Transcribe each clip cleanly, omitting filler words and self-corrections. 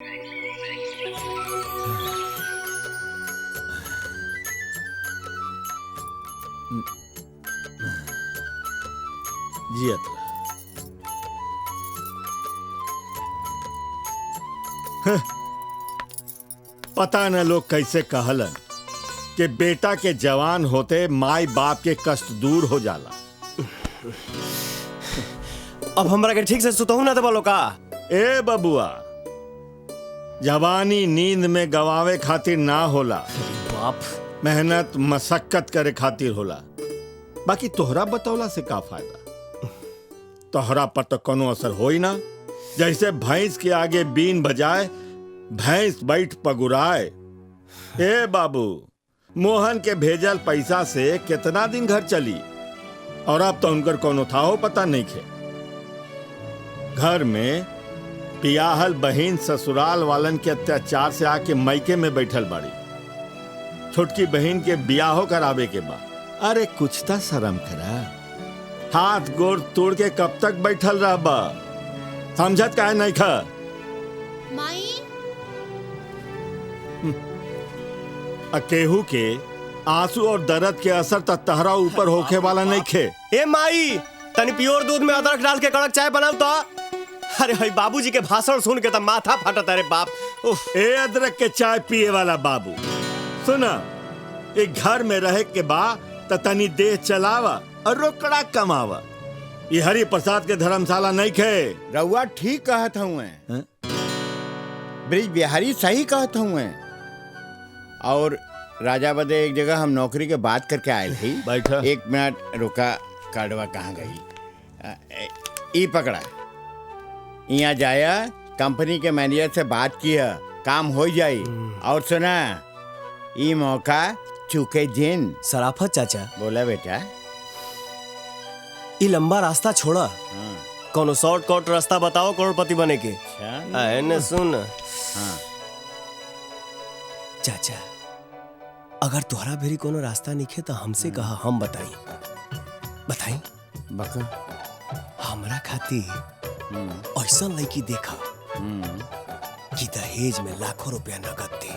जियत रह। पता न लोग कैसे कहलन कि बेटा के जवान होते माई बाप के कष्ट दूर हो जाला। अब हमरा के ठीक से सुतहू ना देबलो का? ए बबुआ, जवानी नींद में गवावे खातिर ना होला, बाप मेहनत मशक्कत करे खातिर होला। बाकी तोहरा बतौला से का फायदा? तोहरा पर तो कोनो असर होई ना। जैसे भैंस के आगे बीन बजाए भैंस बैठ पगुराए। ए बाबू, मोहन के भेजल पैसा से कितना दिन घर चली, और अब तो उनकर कोनो था हो पता नहीं खे। घर में पियाहल बहिन ससुराल वालन के अत्याचार से आके मैके में बैठल बाड़ी। छोटकी बहन के बियाहो करावे के बाद अरे कुछ तो शर्म करा। हाथ गोड़ तोड़ के कब तक बैठल रह बा? समझत काहे नहीं खा? माई अकेहू के आंसू और दर्द के असर त तहरा ऊपर होखे वाला नहीं खे। ए माई, तनी प्योर दूध में अदरक डाल के कड़क चाय बनाओ तो। अरे भाई बाबूजी के भाषण सुन के तो माथा फटता रे बाप। उफ। ए अदरक के चाय पिए वाला बाबू, सुना, एक घर में रहे के बा त तनी देह चलावा और रोकड़ा कमावा। ये हरि प्रसाद के धर्मशाला नहीं खे। रउआ ठीक कहत हूँ, हैं? ब्रिज बिहारी सही कहत हूँ। और राजा बदे एक जगह हम नौकरी के बात करके आए थे। बैठा। एक मिनट रुका, कार्डवा कहाँ गई? ई पकड़ा, यहाँ जाया, कंपनी के मैनेजर से बात किया, काम हो जाई। और सुना, ई मौका चुके जिन। सराफत चाचा, बोला बेटा। ये लंबा रास्ता छोड़ा, कोनो शॉर्टकट रास्ता बताओ करोड़पति बने के। ने सुन चाचा, अगर तुहरा भेरी कोनो रास्ता निखे तो हमसे कहा, हम बताई। बका हमरा खातिर ऐसा लड़की देखा कि दहेज में लाखों रुपया नगद दे,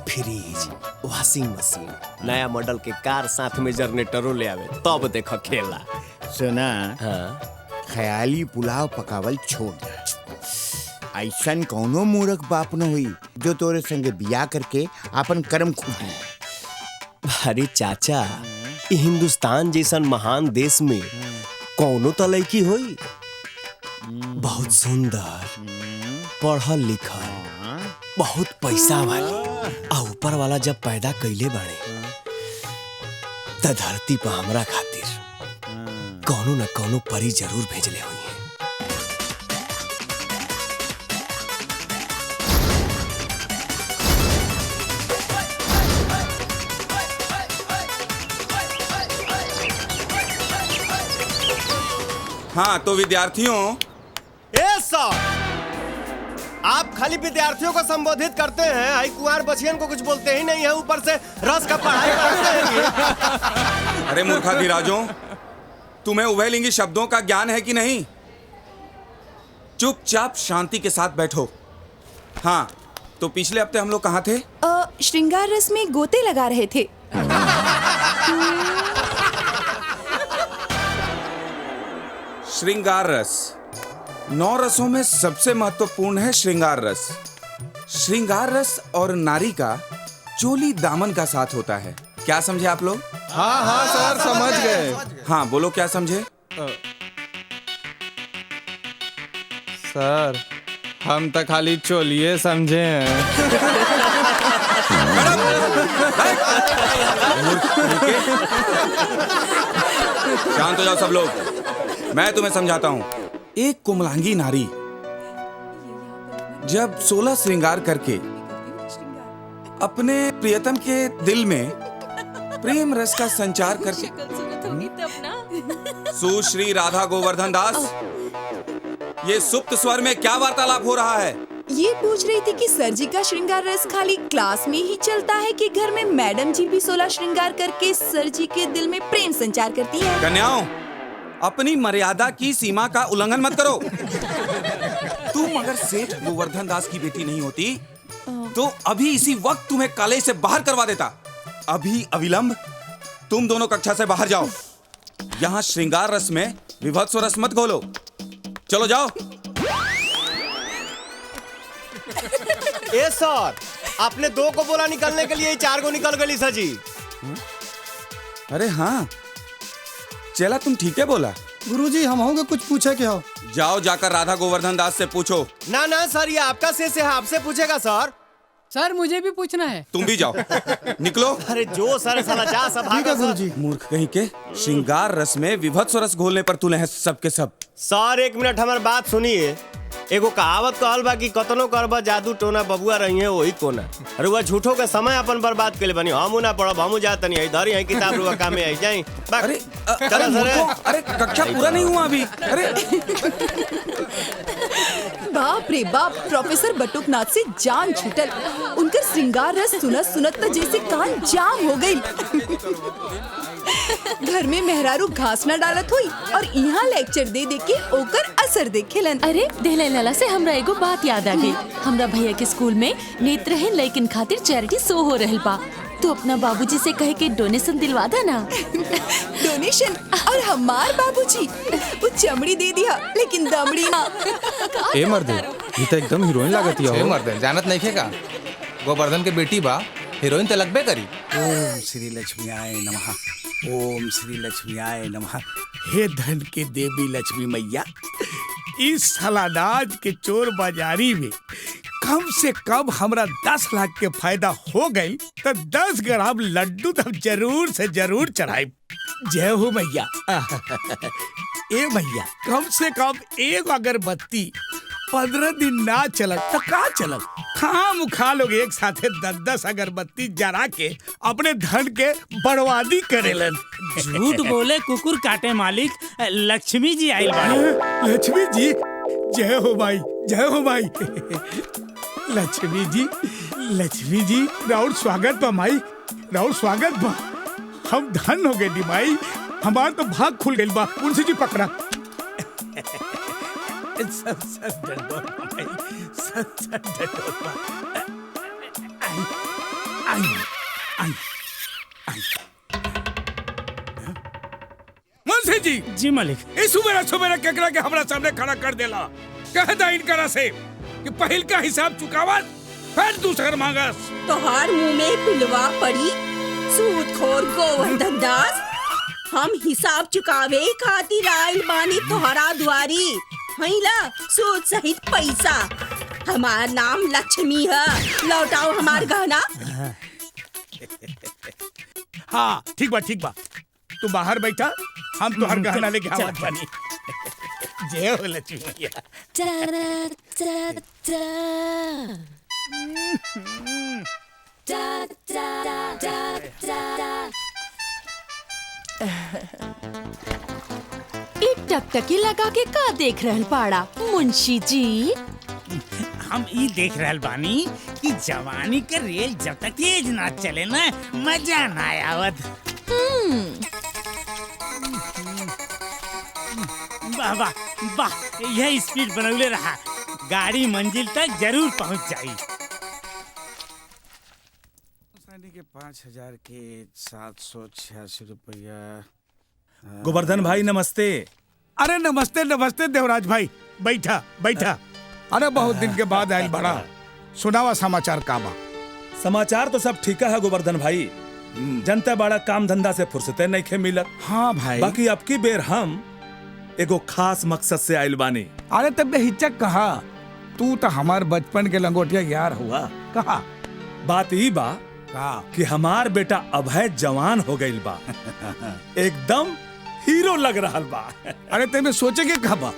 फ्रिज, वॉशिंग मशीन, नया मॉडल के कार, साथ में जनरेटरों ले आवे, तब देख खेला। सुना, हाँ? ख्याली पुलाव पकावल छोड़ दे। ऐसन कौनो मूर्ख बाप न हुई जो तोरे संगे बिया करके अपन कर्म खूटी। अरे चाचा, ये हिंदुस्तान जैसन महान देश में कौनो तो लड़की होई बहुत सुंदर, पढ़ल लिखल, बहुत पैसा वाली, आ ऊपर वाला जब पैदा कैले बाड़े त धरती पर हमरा खातिर कौनो न कौनो परी जरूर भेजले हुई है। हाँ तो विद्यार्थियों, ए सर, आप खाली विद्यार्थियों को संबोधित करते हैं, आई कुंवार बचियन को कुछ बोलते ही नहीं है, ऊपर से रस का पढ़ाई करते हैं। अरे मूर्खाधिराजों, तुम्हें उभयलिंगी शब्दों का ज्ञान है कि नहीं? चुपचाप शांति के साथ बैठो। हाँ, तो पिछले हफ्ते हम लोग कहाँ थे? श्रृंगार रस में गोते लगा रहे थे। श्रृंगार रस 9 रसों में सबसे महत्वपूर्ण है श्रृंगार रस। श्रृंगार रस और नारी का चोली दामन का साथ होता है। क्या समझे आप लोग? हाँ हाँ सर, समझ गए। हाँ बोलो, क्या समझे? सर, हम तो खाली चोलिए समझे हैं। शांत हो जाओ सब लोग, मैं तुम्हें समझाता हूँ। एक कुमलांगी नारी जब 16 श्रृंगार करके अपने प्रियतम के दिल में प्रेम रस का संचार करके, सुश्री राधा गोवर्धन दास, ये सुप्त स्वर में क्या वार्तालाप हो रहा है? ये पूछ रही थी कि सर जी का श्रृंगार रस खाली क्लास में ही चलता है कि घर में मैडम जी भी 16 श्रृंगार करके सर जी के दिल में प्रेम संचार करती है। कन्याओं, अपनी मर्यादा की सीमा का उल्लंघन मत करो। तुम अगर सेठ गोवर्धन दास की बेटी नहीं होती तो अभी इसी वक्त तुम्हें कॉलेज से बाहर करवा देता। अभी अविलंब तुम दोनों कक्षा से बाहर जाओ। यहाँ श्रृंगार रस में विभत्स रस मत घोलो। चलो जाओ। ए सर, आपने 2 को बोला निकलने के लिए, 4 को निकल गई सर जी। अरे हाँ चला, तुम ठीक है बोला। गुरुजी हम होंगे कुछ पूछे क्या हो? जाओ जाकर राधा गोवर्धन दास से पूछो। ना ना सर, ये आपका शेष है, आपसे पूछेगा सर। सर मुझे भी पूछना है। तुम भी जाओ, निकलो। अरे जो सर साला जा सब ठीक है गुरुजी। मूर्ख कहीं के, श्रृंगार रस में विभत्स रस घोलने पर तुले हैं सब के सब। सर 1 मिनट हमारी बात सुनिए। एगो कहावत कहल बा कि कतनो करबा जादू टोना बबुआ रही है वही कोना। अरे वह झूठो के समय अपन बर्बाद के लिए बनी। हम ना पढ़ब, हम जात नहीं इधर ही किताब रुआ काम में आई जाई। अरे चलो सर। अरे कक्षा पूरा नहीं हुआ अभी। अरे बाप रे बाप, प्रोफेसर बटुकनाथ से जान छूटल। उनकर श्रृंगार रस सुनत सुनत तो जैसे कान जाम हो गई। घर में मेहरारू घास न डालत हुई और यहाँ लेक्चर दे दे के ओकर असर देखेलन। अरे देहले लाला से हमरा एगो बात याद आ गई। हमरा भैया के स्कूल में नेत्रहीन लड़किन खातिर चैरिटी शो हो रहल बा। तो अपना बाबूजी से कहे के डोनेशन दिलवा दा ना। डोनेशन? और हमार बाबूजी वो चमड़ी दे दिया लेकिन दमड़ी ना। ए मर्दे, ये तो एकदम हीरोइन लागत है। मर्दे जानत नहीं खेगा, गोवर्धन के बेटी बा, हीरोइन तो लगबे करी। ओम श्री लक्ष्मीयाय नमः। ओम श्री लक्ष्मीयाय नमः। हे धन के देवी लक्ष्मी मैया, इस सलानाज के चोर बाजारी में कम से कम हमरा 10 लाख के फायदा हो गई तो 10 ग्राम लड्डू तो जरूर से जरूर चढ़ाई। जय हो मैया। ए मैया, कम से कम एक अगरबत्ती 15 दिन ना चलत तो का चलत? खाम खा लोग एक साथे 10-10 अगरबत्ती जरा के अपने धन के बर्बादी करेलन। झूठ बोले कुकुर काटे मालिक, लक्ष्मी जी आई। लक्ष्मी जी, जय हो माई, जय हो माई। लक्ष्मी जी राउर स्वागत बा माई, राउर स्वागत बा। हम धन हो गए दी माई, हमार तो भाग खुल गई बा। मुंशी जी पकड़ा। सत डंडोत माई, सत डंडोत बा। आई। मुंशी जी। जी मालिक। इस सुबेरा केकरा के हमरा सामने खड़ा कर देला। कहता इनकरा से कि पहिल का हिसाब चुकावत फिर दूसर मांगस। तोहार मुंह में पिलवा पड़ी सूदखोर गोवर्धन दास। हम हिसाब चुकावे खातिर आइल बानी तोहरा दुआरी। हैला सूद सहित पैसा। हमार नाम लक्ष्मी है, लौटाओ हमार गहना। हाँ ठीक बा, तू बाहर बैठा, हम तोहर गहना लेके आवत बानी। जय हो लक्ष्मी मैया। टकटकी लगा के का देख रहल पाड़ा मुंशी जी? हम ई देख रहल बानी कि जवानी के रेल जब तक तेज ना चले ना मजा ना आवत। वाह वाह वाह, यह स्पीड बनौले रहा, गाड़ी मंजिल तक जरूर पहुंच जाई। के 5000 के 786 रुपया। गोवर्धन भाई नमस्ते। अरे नमस्ते देवराज भाई, बैठा। अरे बहुत दिन के बाद आयल बड़ा, सुनावा समाचार का बा? समाचार तो सब ठीक है गोवर्धन भाई, जनता बड़ा काम धंधा से फुर्सते नहीं खे मिलत। हाँ भाई। बाकी अब की बेर हम एगो खास मकसद से आयल बानी। अरे तब बेहिचक कहा, तू तो हमार बचपन के लंगोटिया यार हुआ। कहा बात ई बा कि हमार बेटा अभय जवान हो गइल बा, एकदम हीरो लग रहा बा। अरे तेरे सोचे के कहा बा,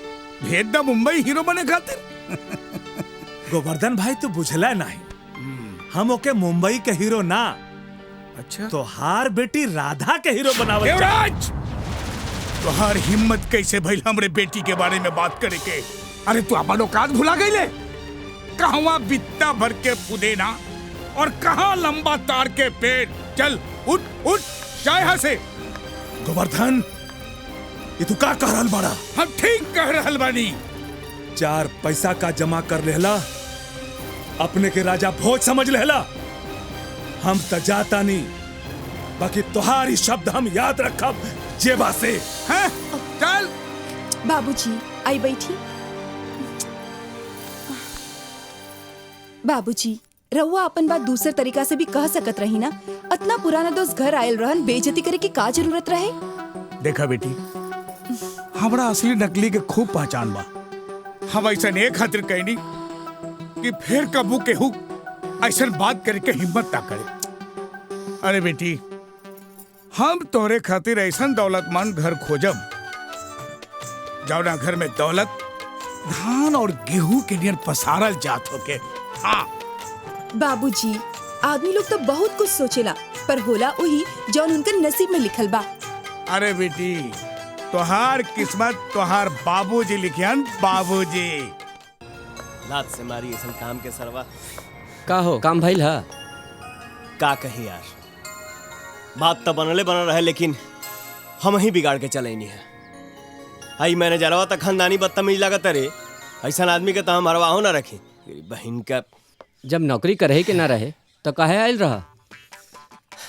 भेज दा मुंबई हीरो बने खातिर। गोवर्धन भाई तो बुझला नहीं, हम ओके मुंबई के हीरो ना, अच्छा तो हार बेटी राधा के हीरो बनावल। देवराज, तुहार हिम्मत कैसे भइल हमरे बेटी के बारे में बात करे के? अरे तू अपन औकात भुला गईले? कहवा बित्ता भर के पुदेना और कहाँ लंबा तार के पेड़। चल उठ जा यहाँ से। गोवर्धन, ये तू का कह रहल बड़ा? हम ठीक कह रहल बानी। चार पैसा का जमा कर लेला, अपने के राजा भोज समझ लेला। हम त जाता नहीं, बाकी तुम्हारी शब्द हम याद रखब जेबा से। हैं? चल बाबूजी आई बैठी। बाबूजी रहुआ अपन बात दूसरे तरीका से भी कह सकत रही ना। इतना पुराना दोस्त घर आयल रहन, बेइज्जती करे की का जरूरत रहे। देखा बेटी, हमरा असली नकली के खूब पहचान बा। हम ऐसा एक खातिर कहनी कि फिर कबू केहू ऐसा बात करे के हिम्मत ना करे। अरे बेटी, हम तोरे खातिर ऐसा दौलतमंद घर खोजब जौना घर में दौलत धान और गेहूं के नियर पसारल जात होके। हाँ बाबूजी, आदमी लोग तो बहुत कुछ सोचेला, पर होला वही जौन उनके नसीब में लिखल बा। अरे बेटी, तोहार किस्मत तोहार बाबूजी लिखियन, बाबूजी। लात से मारी ऐसा काम के सरवा। का हो काम भइल हा? का कही यार, बात तो बनले बनल रहे, लेकिन हम ही बिगाड़ के चले नहीं है। आई मैंने जरवा तक खानदानी बदतमीज लागत रे। ऐसा आदमी के तो हम हरवाहो ना रखी। बहन का जब नौकरी करे के ना रहे तो काहे आयल रहा?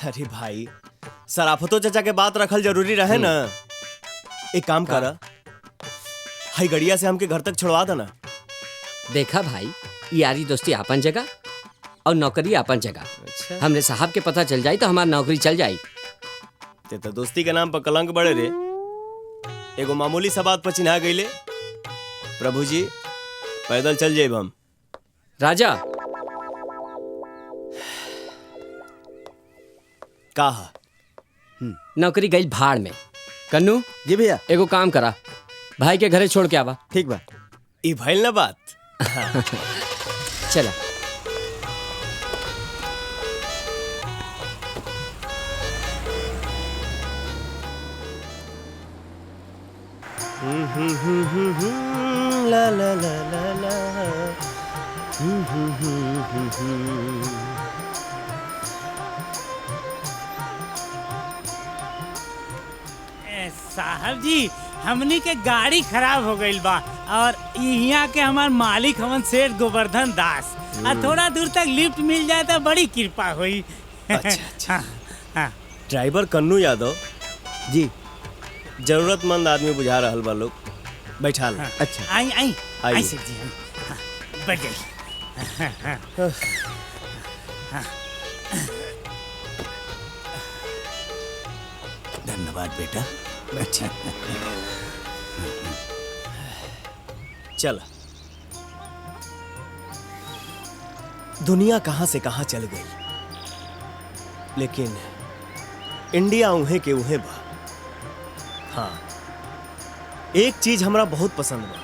अरे भाई, सराफतो चाचा के बात रखल जरूरी रहे ना। एक काम कर, हाई गड़िया से हमके घर तक छोड़वा देना। देखा भाई, यारी दोस्ती आपन जगह और नौकरी आपन जगह। अच्छा। हमरे साहब के पता चल जाई तो हमारी नौकरी चल जाई। ते तो दोस्ती के नाम पर कलंक बड़े रे। एगो मामूली सा बात पर चिन्हा गईले। प्रभु जी, पैदल चल जाइब हम। राजा कहा नौकरी गई भाड़ में। कन्नू जी भैया, एगो काम करा, भाई के घरे छोड़ के आवा। ठीक बा। ई भइल ना बात। चला। ला ला ला ला ला। साहब जी, हमनी के गाड़ी खराब हो गई बा और यहाँ के हमार मालिक हमन सेठ गोवर्धन दास। थोड़ा दूर तक लिफ्ट मिल जाए तो बड़ी कृपा हुई। अच्छा। ड्राइवर कन्नू यादव जी, जरूरतमंद आदमी बुझा रहल बा लोग। बैठा लो। अच्छा आई आई आइए। आई सेठ जी, बैठ जाइए। धन्यवाद बेटा। बैठिए। चल, दुनिया कहां से कहां चल गई, लेकिन इंडिया उहे के उहे बा। हाँ, एक चीज हमरा बहुत पसंद बा,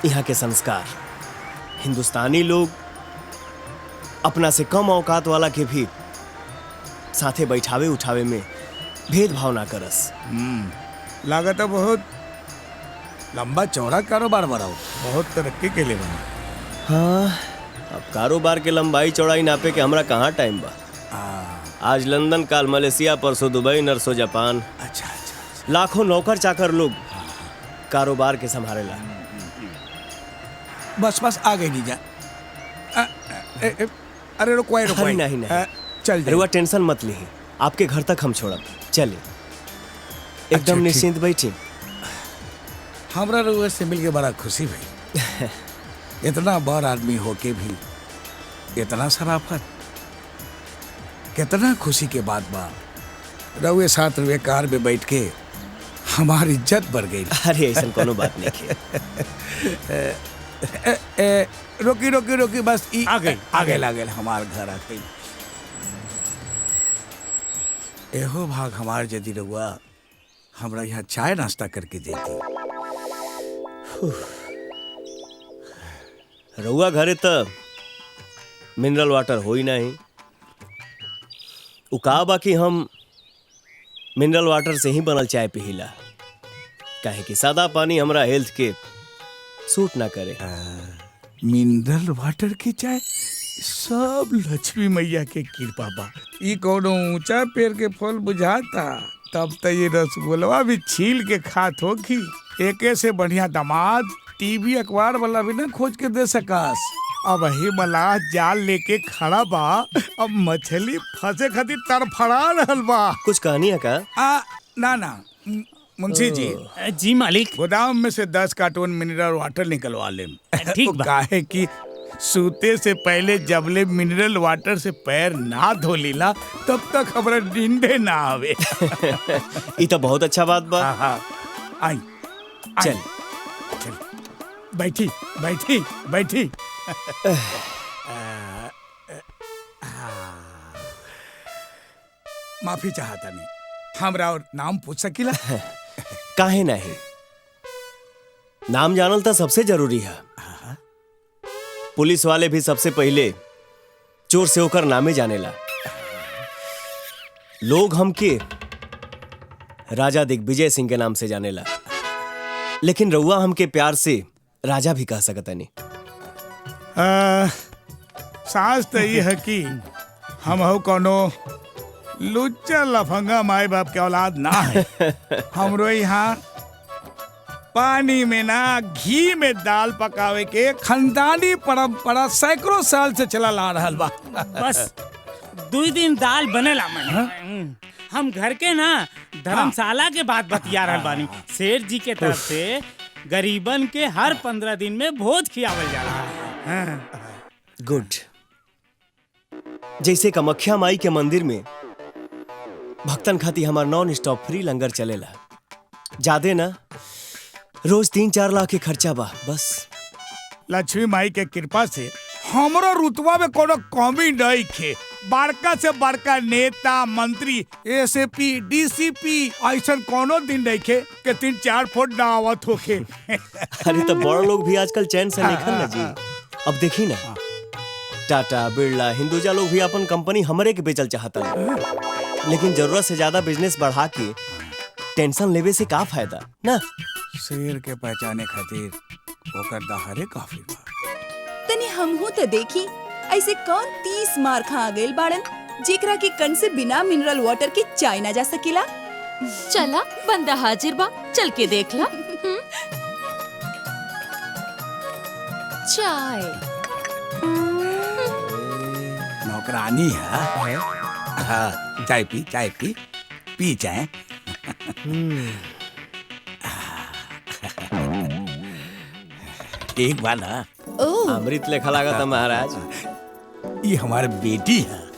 यहाँ के संस्कार। हिंदुस्तानी लोग अपना से कम औकात वाला के भी साथे बैठावे उठावे में भेदभाव ना करस। लागत है बहुत लंबा चौड़ा कारोबार बनाओ, बहुत तरक्की के लिए बना। हाँ, अब कारोबार के लंबाई चौड़ाई नापे के हमरा कहाँ टाइम बा। आज लंदन, काल मलेशिया, परसों दुबई, नरसों जापान। अच्छा। लाखों नौकर चाकर लोग कारोबार के संभालेला। बस आ गई नीजा। अरे रुको नहीं। चल रुआ टेंशन मत ली, आपके घर तक हम छोड़ब। चलिए, एकदम निश्चिंत बैठिए। हमरा रुआ से मिल के बड़ा खुशी भाई। इतना बड़ आदमी होके भी इतना शराफत, कितना खुशी के बात बा। रउए साथ रुए कार में बैठ के हमारी इज्जत बढ़ गई। अरे ऐसा कोनो बात नहीं है। रोकी बस आगे हमार घर आ गई। एहो भाग हमार यदि रउआ हमरा यहाँ चाय नाश्ता करके देती। रउआ घरे तो मिनरल वाटर हो ही नहीं। उका बाकी हम मिनरल वाटर से ही बनल चाय पिहिला, काहे कि सादा पानी हमरा हेल्थ के सूट ना करे। मिनरल वाटर की चाय सब लक्ष्मी मैया के कृपा बा। ई कोनो ऊंचा पेड़ के फल बुझाता, तब तो ये रसगुल्ला भी छील के खात होगी। एके से बढ़िया दामाद टीवी अखबार वाला भी ना खोज के दे सकास। अब ही मलाह जाल लेके खड़ा बा, अब मछली फंसे खातिर तड़फड़ा रहल बा। कुछ कहानी है का? ना मुंशी जी। जी मालिक। गोदाम में से 10 कार्टून मिनरल वाटर निकलवा ले। ठीक बा। काहे कि सूते से पहले जबले मिनरल वाटर से पैर ना धो लीला तब तक हमारा नींदे ना आवे। ये तो बहुत अच्छा बात बा। आई चल बैठी बैठी बैठी। माफी चाहता नहीं, हमरा और नाम पूछ सकीला? काहे नहीं, नाम जानल तो सबसे जरूरी है। पुलिस वाले भी सबसे पहले चोर से होकर नामे जानेला। लोग हमके राजा दिग्विजय सिंह के नाम से जानेला, लेकिन रउआ हमके प्यार से राजा भी कह सकता नहीं। सास तो ये है कि हम हो कोनो लुच्चा लफंगा माए बाप के औलाद ना है। हमरो यहाँ पानी में ना घी में दाल पकावे के खानदानी परंपरा सैकड़ों साल से चला ला रहल बा। बस 2 दिन दाल बनेला मन। हम घर के ना धर्मशाला के बात बतिया रहल बानी। सेठ जी के तरफ से गरीबन के हर 15 दिन में भोज खियावल जा रहा है। गुड। जैसे कामाख्या माई के मंदिर में भक्तन खाती हमार नॉन स्टॉप फ्री लंगर चलेला। ज्यादा ना, रोज 3-4 लाख के खर्चा बा बस। लक्ष्मी माई के कृपा से हमरो रुतबा में कोनो कमी नहीं खे। बड़का से बड़का नेता मंत्री एसपी डीसीपी ऐसा कोनो दिन नहीं खे के 3-4 फुट ना आवत होखे। अरे तो बड़ लोग भी आजकल चैन से निकल ना जी। अब देखी ना, टाटा बिरला हिंदुजा लोग भी अपन कंपनी हमरे के बेचल चाहता है, लेकिन जरूरत से ज्यादा बिजनेस बढ़ा के टेंशन लेवे से का फायदा ना। शेर के पहचाने खातिर ओकर दहाड़े काफी बा। तनी हमहू तो देखी ऐसे कौन 30 मार खा गइल बाड़न जेकरा के कन से बिना मिनरल वाटर के चाय ना जा सकेला। चला बंदा हाजिर बा, चल के देख ला। चाय नौकरानी है। हाँ, चाय पी पी चाय। एक बार ना अमृत लेखा लगा था महाराज। ये हमारी बेटी है।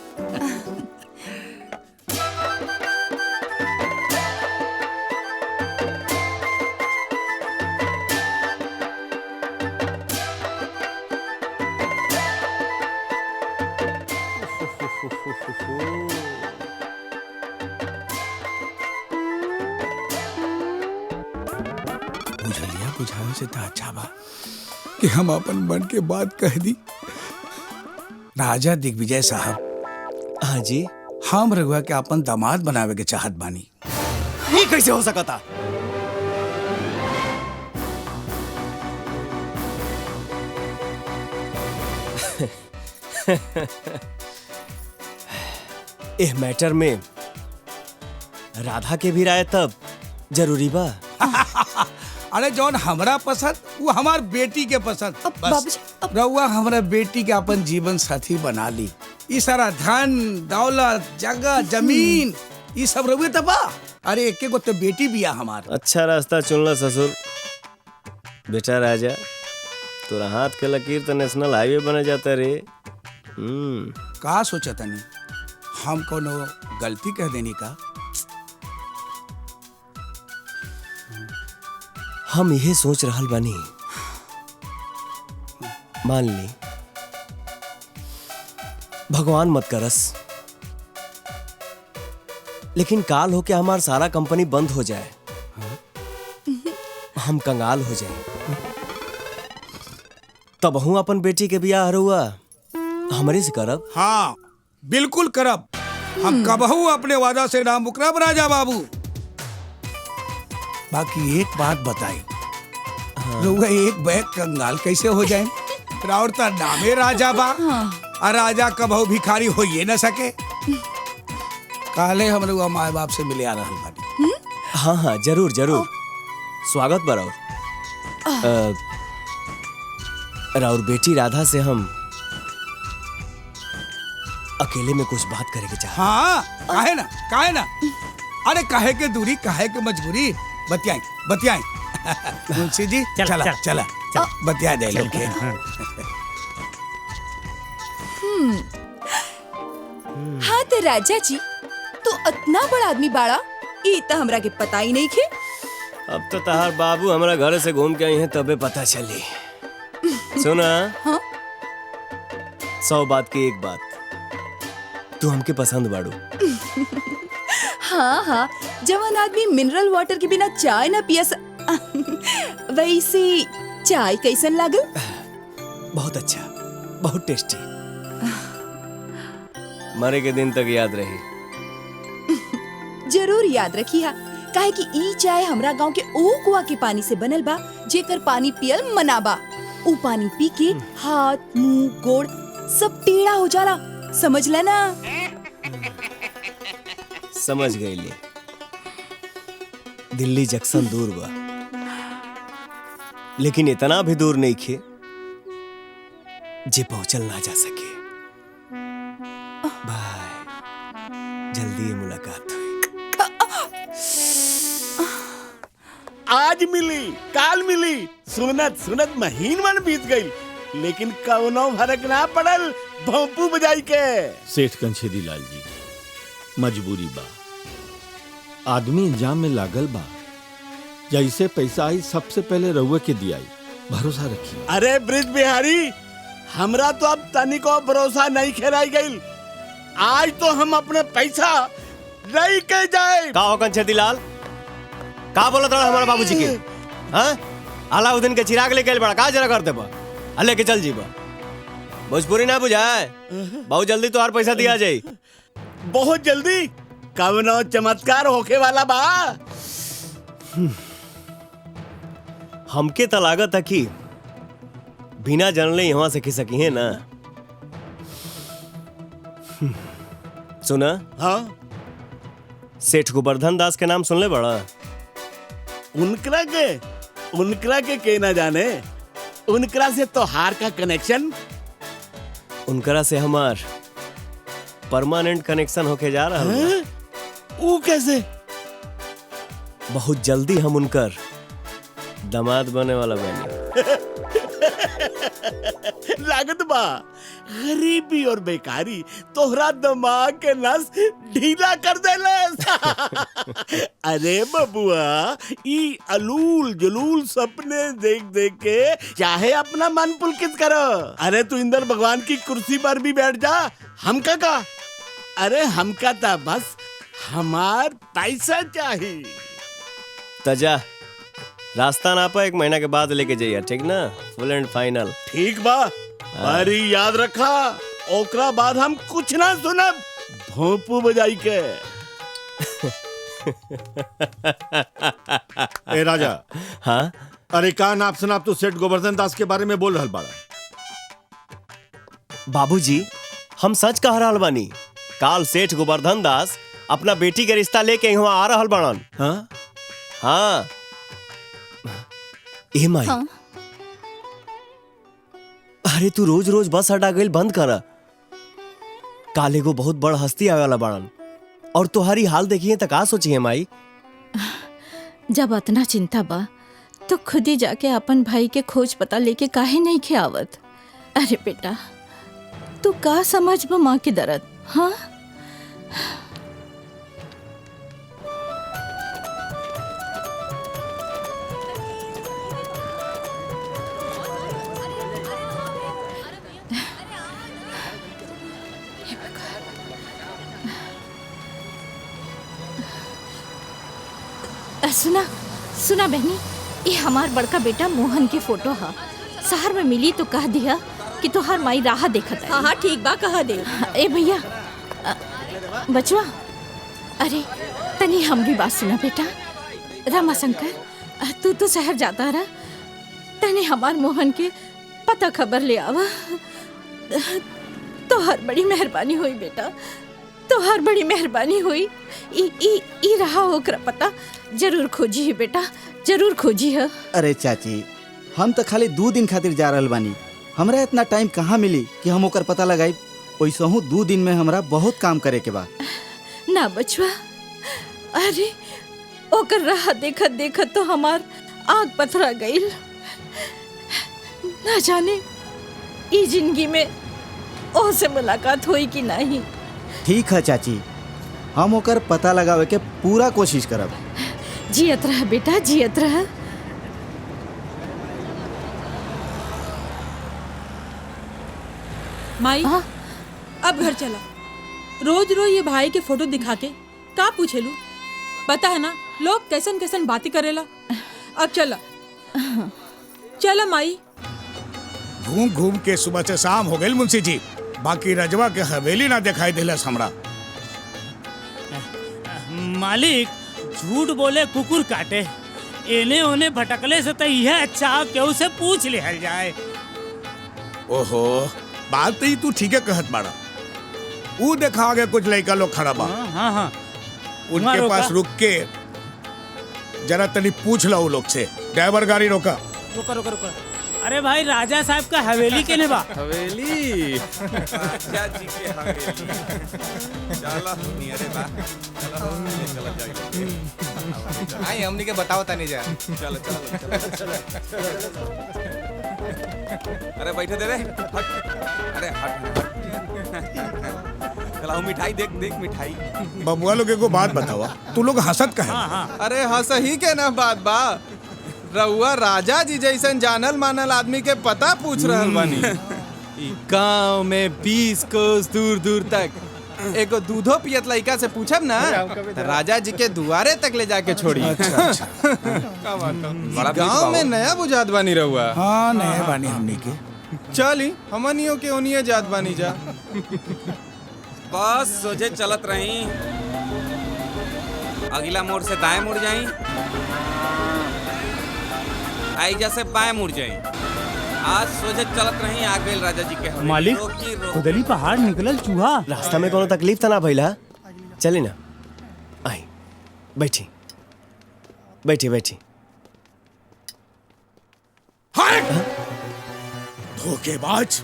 बुझावे से तो अच्छा बा कि हम अपन मन के बात कह दी। राजा दिग्विजय साहब। हाँ जी। हम रघुआ के अपन दामाद बनावे के चाहत बानी। ये कैसे हो सकता? इस मैटर में राधा के भी राय तब जरूरी बा। अरे जौन हमरा पसंद वो हमार बेटी के पसंद। बस रउआ हमरा बेटी के अपन जीवन साथी बना ली। ये सारा धन दौलत जगह जमीन ये सब रउए तबा। अरे एक गो तो बेटी बिया हमार। अच्छा रास्ता चुनला ससुर। बेटा राजा, तोरा हाथ के लकीर तो नेशनल हाईवे बने जाता रे। का सोचा तनी हम कोनो गलती कह देनी का? हम यही सोच रहल बानी, मान ली भगवान मत करस, लेकिन काल होके हमार सारा कंपनी बंद हो जाए, हम कंगाल हो जाए, तब हूँ अपन बेटी के बियाह हरुआ हमरे से करब। हाँ बिल्कुल करब। हम कबहू अपने वादा से ना मुकरब राजा बाबू। बाकी एक बात बताई, रउआ एक बैग कंगाल कैसे हो जाए? राउरता नामे राजा बा। और राजा कबहू भिखारी हो ये न सके। काले हम रउआ माए बाप से मिले आ रहल बानी। हाँ हाँ जरूर जरूर, स्वागत बराबर। और बेटी राधा से हम अकेले में कुछ बात करेंगे चाह। हाँ काहे ना अरे काहे के दूरी काहे के मजबूरी बतियाई मुंशी जी चला बतिया दे लोग के। हाँ तो राजा जी तू इतना बड़ा आदमी बाड़ा ये तो हमरा के पता ही नहीं खे। अब तो तहार बाबू हमारा घर से घूम के आई हैं तबे पता चली। सुना हाँ? 100 बात की एक बात, तू हमके पसंद बाड़ू। हाँ जवान आदमी मिनरल वाटर के बिना चाय ना पिया वैसे चाय कैसन लागल? बहुत अच्छा, बहुत टेस्टी, मरे के दिन तक याद रही। जरूर याद रखी हा, काहे कि ई चाय हमरा गांव के ओ कुआ के पानी से बनल बा जेकर पानी पियल मना बा। ऊ पानी पी के हाथ मुंह गोड़ सब टेढ़ा हो जाला, समझ लेना। समझ गई ले। दिल्ली जंक्शन दूर बा, लेकिन इतना भी दूर नहीं खे जे पहुंचल ना जा सके। बाय, जल्दी ये मुलाकात हुई। आज मिली काल मिली, सुनत महीन मन बीत गई, लेकिन कौनो फर्क ना पड़ल भोंपू बजाई के। सेठ कंछेदी लाल जी, मजबूरी बा, आदमी इंजाम में लागल बा। जैसे पैसा आई सबसे पहले रउए के दियाई, भरोसा रखिए। अरे ब्रिज बिहारी, हमरा तो अब तनिको भरोसा नहीं खेराई गई। आज तो हम अपने पैसा नहीं के जाए। का हो कंछेदी लाल, का बोला था हमारे बाबूजी के? हाँ, अलाउद्दीन के चिराग लेके बड़ा का जरा कर दे बा, लेके चल जीबा। भोजपुरी ना बुझाए, बहुत जल्दी तो हर पैसा दिया जाए। बहुत जल्दी कवनो चमत्कार होके वाला बा। हमके तो लागत है कि बिना जानले यहाँ से खिसकी है ना। सुना? हाँ? सेठ गोवर्धन दास के नाम सुनले बड़ा? उनकरा के ना जाने। उनकरा से तोहार का कनेक्शन? उनकरा से हमार परमानेंट कनेक्शन होके जा रहा है। वो कैसे? बहुत जल्दी हम उनकर दामाद बने वाला बने। लागत बा गरीबी और बेकारी तोहरा दिमाग के नस ढीला कर देले। अरे बबुआ, ई अलूल जलूल सपने देख देख के चाहे अपना मन पुलकित करो। अरे तू इंद्र भगवान की कुर्सी पर भी बैठ जा, हमका का? अरे हमका था बस हमार पैसा चाहिए। तजा रास्ता ना पा 1 महीना के बाद लेके जाइए, ठीक ना? फुल एंड फाइनल। ठीक बा, अरे याद रखा, ओकरा बाद हम कुछ ना सुनब भोंपू बजाई के। ए राजा। हाँ? अरे का नाप सनाप तू सेठ गोवर्धन दास के बारे में बोल रहल बाड़ा? बाबूजी, हम सच कह रहल बानी। काल सेठ गोवर्धन दास अपना बेटी के रिश्ता लेके यहाँ आ रहल बाड़न। हाँ? हाँ। ए माई, हाँ? अरे तू रोज रोज बस अड्डा गइल बंद कर। काले को बहुत बड़ हस्ती आवे वाला बाड़न, और तुम्हारी हाल देखिए तो का सोची है माई? जब इतना चिंता बा तो खुद ही जाके अपन भाई के खोज पता लेके काहे नहीं खे आवत? अरे बेटा, तू का समझ बा माँ के दर्द? हाँ? सुना सुना बहनी, ये हमार बड़का बेटा मोहन के फोटो है। शहर में मिली तो कह दिया कि तोहार माई राह देखत है। हाँ ठीक बा, कह दे। ए भैया, बचवा, अरे तनी हमरी बात सुना बेटा। रामाशंकर, तू तो शहर जाता रहा, तनी हमार मोहन के पता खबर ले आवा। तोहर बड़ी मेहरबानी हुई बेटा, तोहर बड़ी मेहरबानी हुई। ई रहा होकर पता जरूर खोजी है बेटा, जरूर खोजी है। अरे चाची, हम तो खाली 2 दिन खातिर जा रहल बानी, हमरा इतना टाइम कहाँ मिली कि हम ओकर पता लगाई। वैसे हूँ 2 दिन में हमरा बहुत काम करे के बा। ना बचवा, अरे ओकर राह देखत देखत तो हमार आँख पथरा गईल। ना जाने ई जिंदगी में ओसे मुलाकात होई कि नहीं। ठीक है चाची, हम ओकर पता लगावे के पूरा कोशिश करब। जियत रह बेटा, जियत रह। माई अब घर चला। रोज रोज ये भाई के फोटो दिखा के का पूछेलू? पता है ना लोग कैसन कैसन बातें करेला। अब चला चला माई। घूम घूम के सुबह से शाम हो गई मुंशी जी, बाकी रजवा के हवेली ना दिखाई दिलस हमरा। मालिक झूठ बोले कुकुर काटे। एने ओने भटकले से तो यह अच्छा केहू से पूछ लिहल जाए। ओहो, बात तो ही तू ठीक है कहत बाड़ा। वो देखा आगे कुछ लड़का लोग खड़ा बा। हाँ। उनके पास रुक के जरा तनी पूछ लो लोग से। ड्राइवर गाड़ी रोका। रुका। अरे भाई राजा साहब का हवेली के ने बा। हवेली राजा जी के हवेली। चलो नियरे बा। आई हमनी के बताओ तनी जा। चलो। अरे बैठे दे रे। हट। अरे हट। चला मिठाई देख मिठाई। बबुआ लोग को बात बतावा, तू लोग हंसत कहे? अरे हंस ही के ना बात बा। रउआ राजा जी जैसन जानल मानल आदमी के पता पूछ रहल बानी। गांव में 20 कोस दूर दूर तक एगो दूधो पियत लड़का से पूछब ना, राजा जी के दुआरे तक ले जाके छोड़ी। गांव में नया बुझात बानी रउआ। हाँ नया बानी हमनी के। चली हमनियों के ओनिए जात बानी जा। बस सोचे चलत रही। अगला मोड़ से दाएं मुड़ जाई, आइजा से बाएं मुड़ जाई। आज सोचे चलत रही। आ गए राजा जी के हवेली। मालिक खुदली पहाड़ निकलल चूहा। रास्ता में कोनो तकलीफ तो ना भइला? चली ना, आई बैठी। धोखेबाज,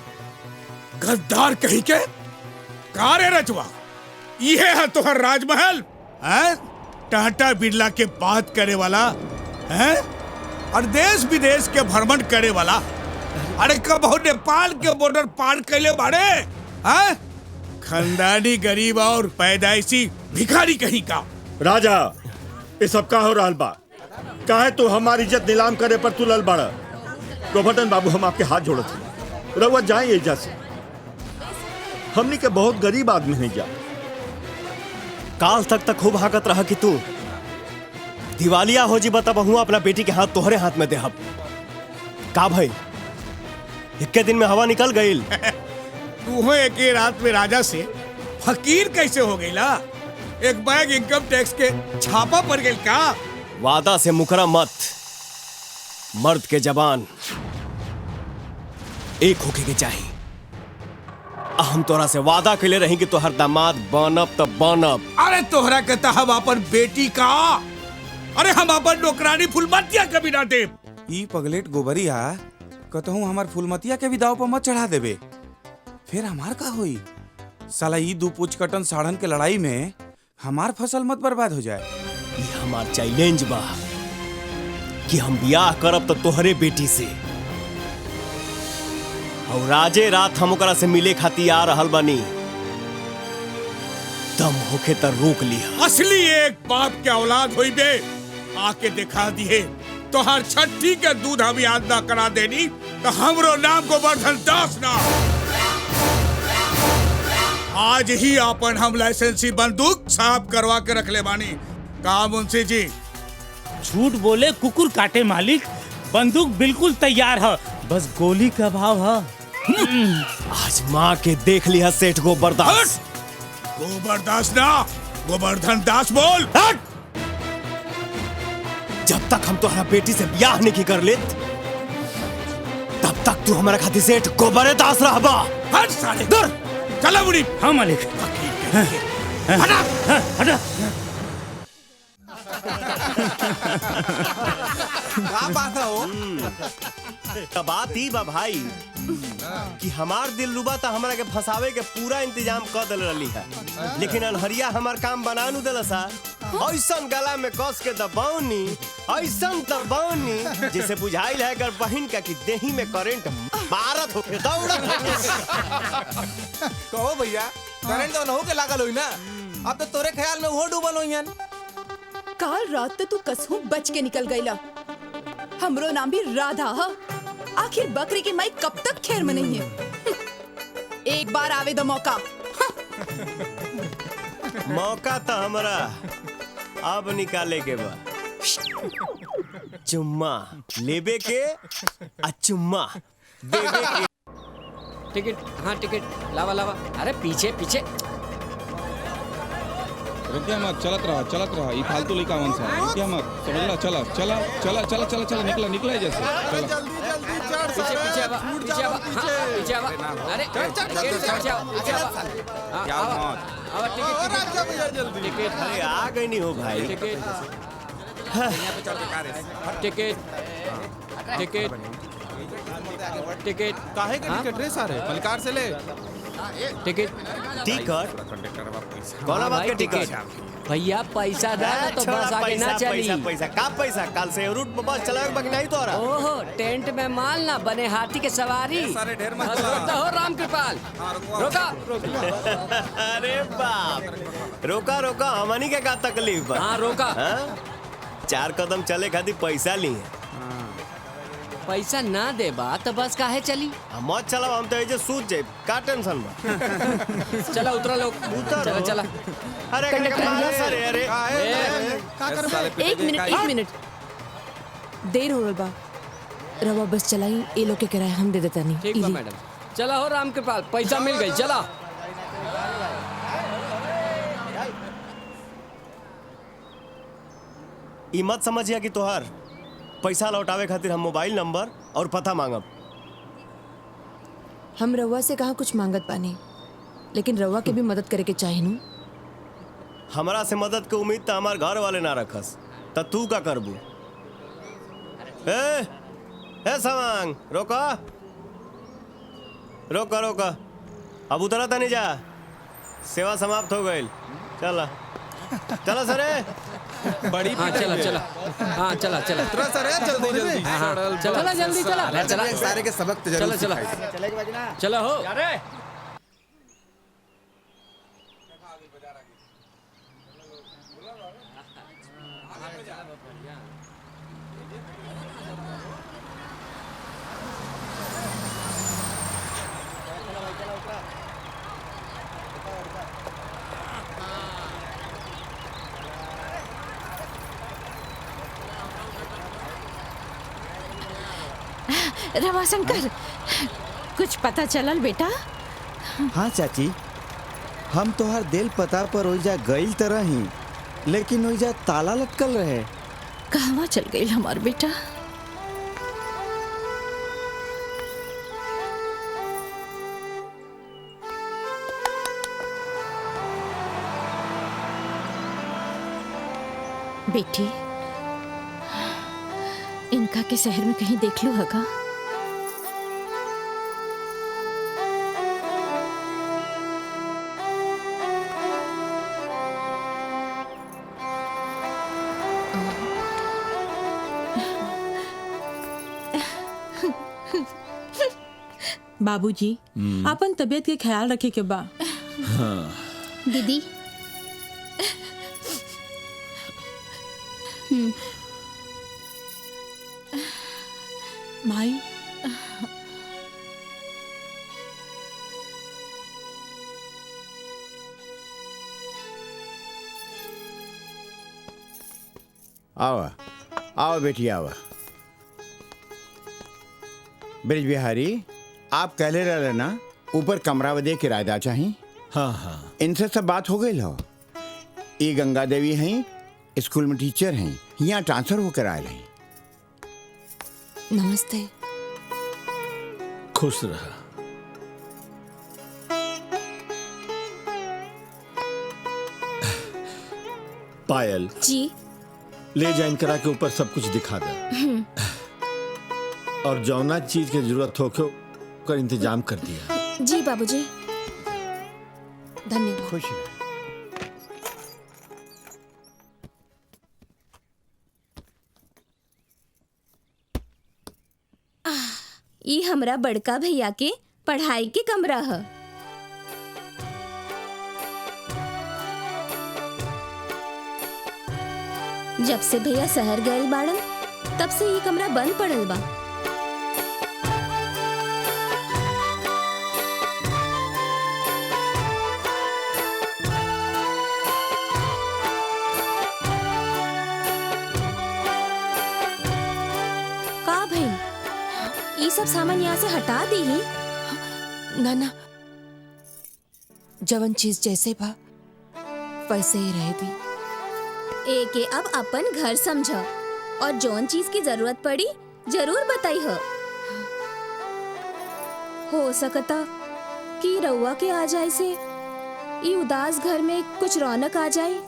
गद्दार कहीं के। का रे रजवा, ये है तोहर राजमहल? हैं? टाटा बिरला के बात करे वाला हैं? और देश विदेश के भ्रमण करे वाला। अरे कब नेपाल के बॉर्डर पार कैले बाड़े? हैं? खानदानी गरीब और पैदाइशी भिखारी कहीं का। राजा, ये सब का हो रहा बा? काहे तू हमारी इज्जत नीलाम करे पर तू लल बाड़ा? गोवर्धन बाबू, हम आपके हाथ जोड़त हैं। रउआ जाए एजा से। हमनी के बहुत गरीब आदमी नहीं जा। काल तक खूब हाकत रहा कि तू दिवालिया हो जी। बता बहुआ अपना बेटी के हाथ तोहरे हाथ में देहब। का भाई, इक्के दिन में हवा निकल गईल। तू हो एक ही रात में राजा से फकीर कैसे हो गई ला? एक बैग इनकम टैक्स के छापा पड़ गई का? वादा से मुकरा मत। मर्द के जबान एक होके के चाहिए। हम तोरा से वादा के लिए रही कि तोहर दामाद बनब तब बनब। अरे तोहरा कहता हम अपन बेटी का। अरे हम अपन नौकरानी फुलमतिया कभी ना दे। ई पगलेट गोबरिया कहूँ हमार फुलमतिया के भी दाव पर मत चढ़ा देबे। फिर हमार का होई? साला ई 2 पूछ कटन साढ़न के लड़ाई में हमार फसल मत बर्बाद हो जाए। ये हमार चैलेंज बा कि हम ब्याह करब तो तोहरे बेटी से, और राजे रात हम ओकरा से मिले खातिर आ रहल बानी। दम होके त रोक लिया। असली एक बाप के औलाद होई बे। आके दिखा दिए तो हर छठी के दूध हम याद ना करा देनी तो हमरो नाम गोवर्धन दास ना। आज ही अपन हम लाइसेंसी बंदूक साफ करवा के रख ले बानी। का मुंशी जी? झूठ बोले कुकुर काटे मालिक। बंदूक बिल्कुल तैयार है, बस गोली का भाव है। आज माँ के देख लिया सेठ गोबरदास। गोबरदास ना, गोवर्धन दास बोल। जब तक हम तुम्हारा बेटी से ब्याह नहीं कर ले तब तक तू हमारा खातिर सेठ गोबरे दास रहबा। हट साले, दूर चला बुढ़ी। हाँ मालिक। हटा हटा। क्या बात है? बात ही बा भाई कि हमार दिल रुबा तो हमरा के फंसावे के पूरा इंतजाम कर दिल रही है, लेकिन अनहरिया हमार काम बना नु दिल सा। ऐसन गला में कस के दबावनी, ऐसन दबावनी जैसे बुझाइल है अगर बहन का कि देही में करंट मारत हो दौड़त कहो भैया, करंट तो नहु के लागल होई ना, अब तो तोरे ख्याल में वो डूबल होइयन। काल रात तो तू कसहू बच के निकल गईला। हमरो नाम भी राधा है। आखिर बकरी की माई कब तक खैर में नहीं है। एक बार आवे दो मौका। मौका तो हमरा अब निकाले के बा। चुम्मा लेबे के आ चुम्मा देबे के। टिकट, हाँ टिकट लावा लावा। अरे पीछे पीछे रुकिया मत, चलत रहा ये फालतू लड़का मन सा, रुकिया मत, समझ ला। चला चला चला चला चला चला निकला जैसे चला। पीछे पीछे आवा, पीछे आवा, हाँ पीछे आवा। अरे पीछे आवा, पीछे आवा। क्या मत आवा टिकट टिकट। अरे आ गई नहीं हो भाई। टिकट टिकट टिकट टिकट काहे के टिकट रे सारे मलकार से ले। टिकट कौन बात के टिकट? भैया पैसा दे ना तो बस आगे ना चली। पैसा का पैसा? कल से रूट पर बस चलावे बाकी नहीं तो रहा। ओहो टेंट में माल ना बने हाथी के सवारी। हो राम कृपाल रोका। अरे बाप, रोका रोका, हमनी के का तकलीफ बा? हाँ रोका। 4 कदम चले खातिर पैसा ली है। पैसा ना दे बा तो बस काहे चली? मत चलाओ, हम तो ऐसे सूझ जाए, का टेंशन बा? चला उतरा लोग, चला चला। अरे अरे एक मिनट देर हो रहा बा। रवा बस चलाई, ए लोग के किराया हम दे देता नहीं। ठीक बा मैडम, चला हो राम कृपाल, पैसा मिल गई, चला। ई मत समझिया कि तोहार पैसा लौटावे खातिर हम मोबाइल नंबर और पता मांगब। हम रवा से कहा कुछ मांगत पानी, लेकिन रवा के भी मदद करे के चाहिए नु। हमरा से मदद के उम्मीद तो हमार घर वाले ना रखस, त तू का करबू? ए सवांग, रोका रोका रोका, अब उतरा था नहीं जा, सेवा समाप्त हो गई। चला चला सरे बड़ी। हाँ चला चला, हाँ चला चला सरे जल्दी जल्दी। चला जल्दी चला चला सारे के सबक तो चला चला चला हो। रमाशंकर, कुछ पता चलल बेटा? हाँ चाची, हम तोहर दिल पता पर ओइजा गइल तरह ही, लेकिन ओइजा ताला लटकल रहे। कहवा चल गई हमार बेटा? बेटी, इनका के शहर में कहीं देख लू होगा? बाबूजी, अपन तबीयत के ख्याल रखे के बा। दीदी माई, आओ आओ बेटी आओ। ब्रिज बिहारी, आप कहले रहे ना ऊपर कमरा दे किराएदार चाहिए? हाँ हाँ, इनसे सब बात हो गई हो। ये गंगा देवी हैं, स्कूल में टीचर हैं, यहाँ ट्रांसफर होकर आए हैं। नमस्ते। खुश रहा। पायल जी, ले जा इनकरा के ऊपर सब कुछ दिखा दे, और जौना चीज के जरूरत हो ओकर इंतजाम कर दिया। जी बाबूजी। धन्यवाद। खुश रह। ई हमरा बड़का भैया के पढ़ाई के कमरा है। जब से भैया शहर गए बाड़न तब से ये कमरा बंद पड़ल बा। का भाई ये सब सामान यहाँ से हटा दी ही? ना ना, जवन चीज जैसे बा वैसे ही रह दी। एके अब अपन घर समझो और जौन चीज की जरूरत पड़ी जरूर बताई हो सकता कि रउआ के आ जाए से ये उदास घर में कुछ रौनक आ जाए।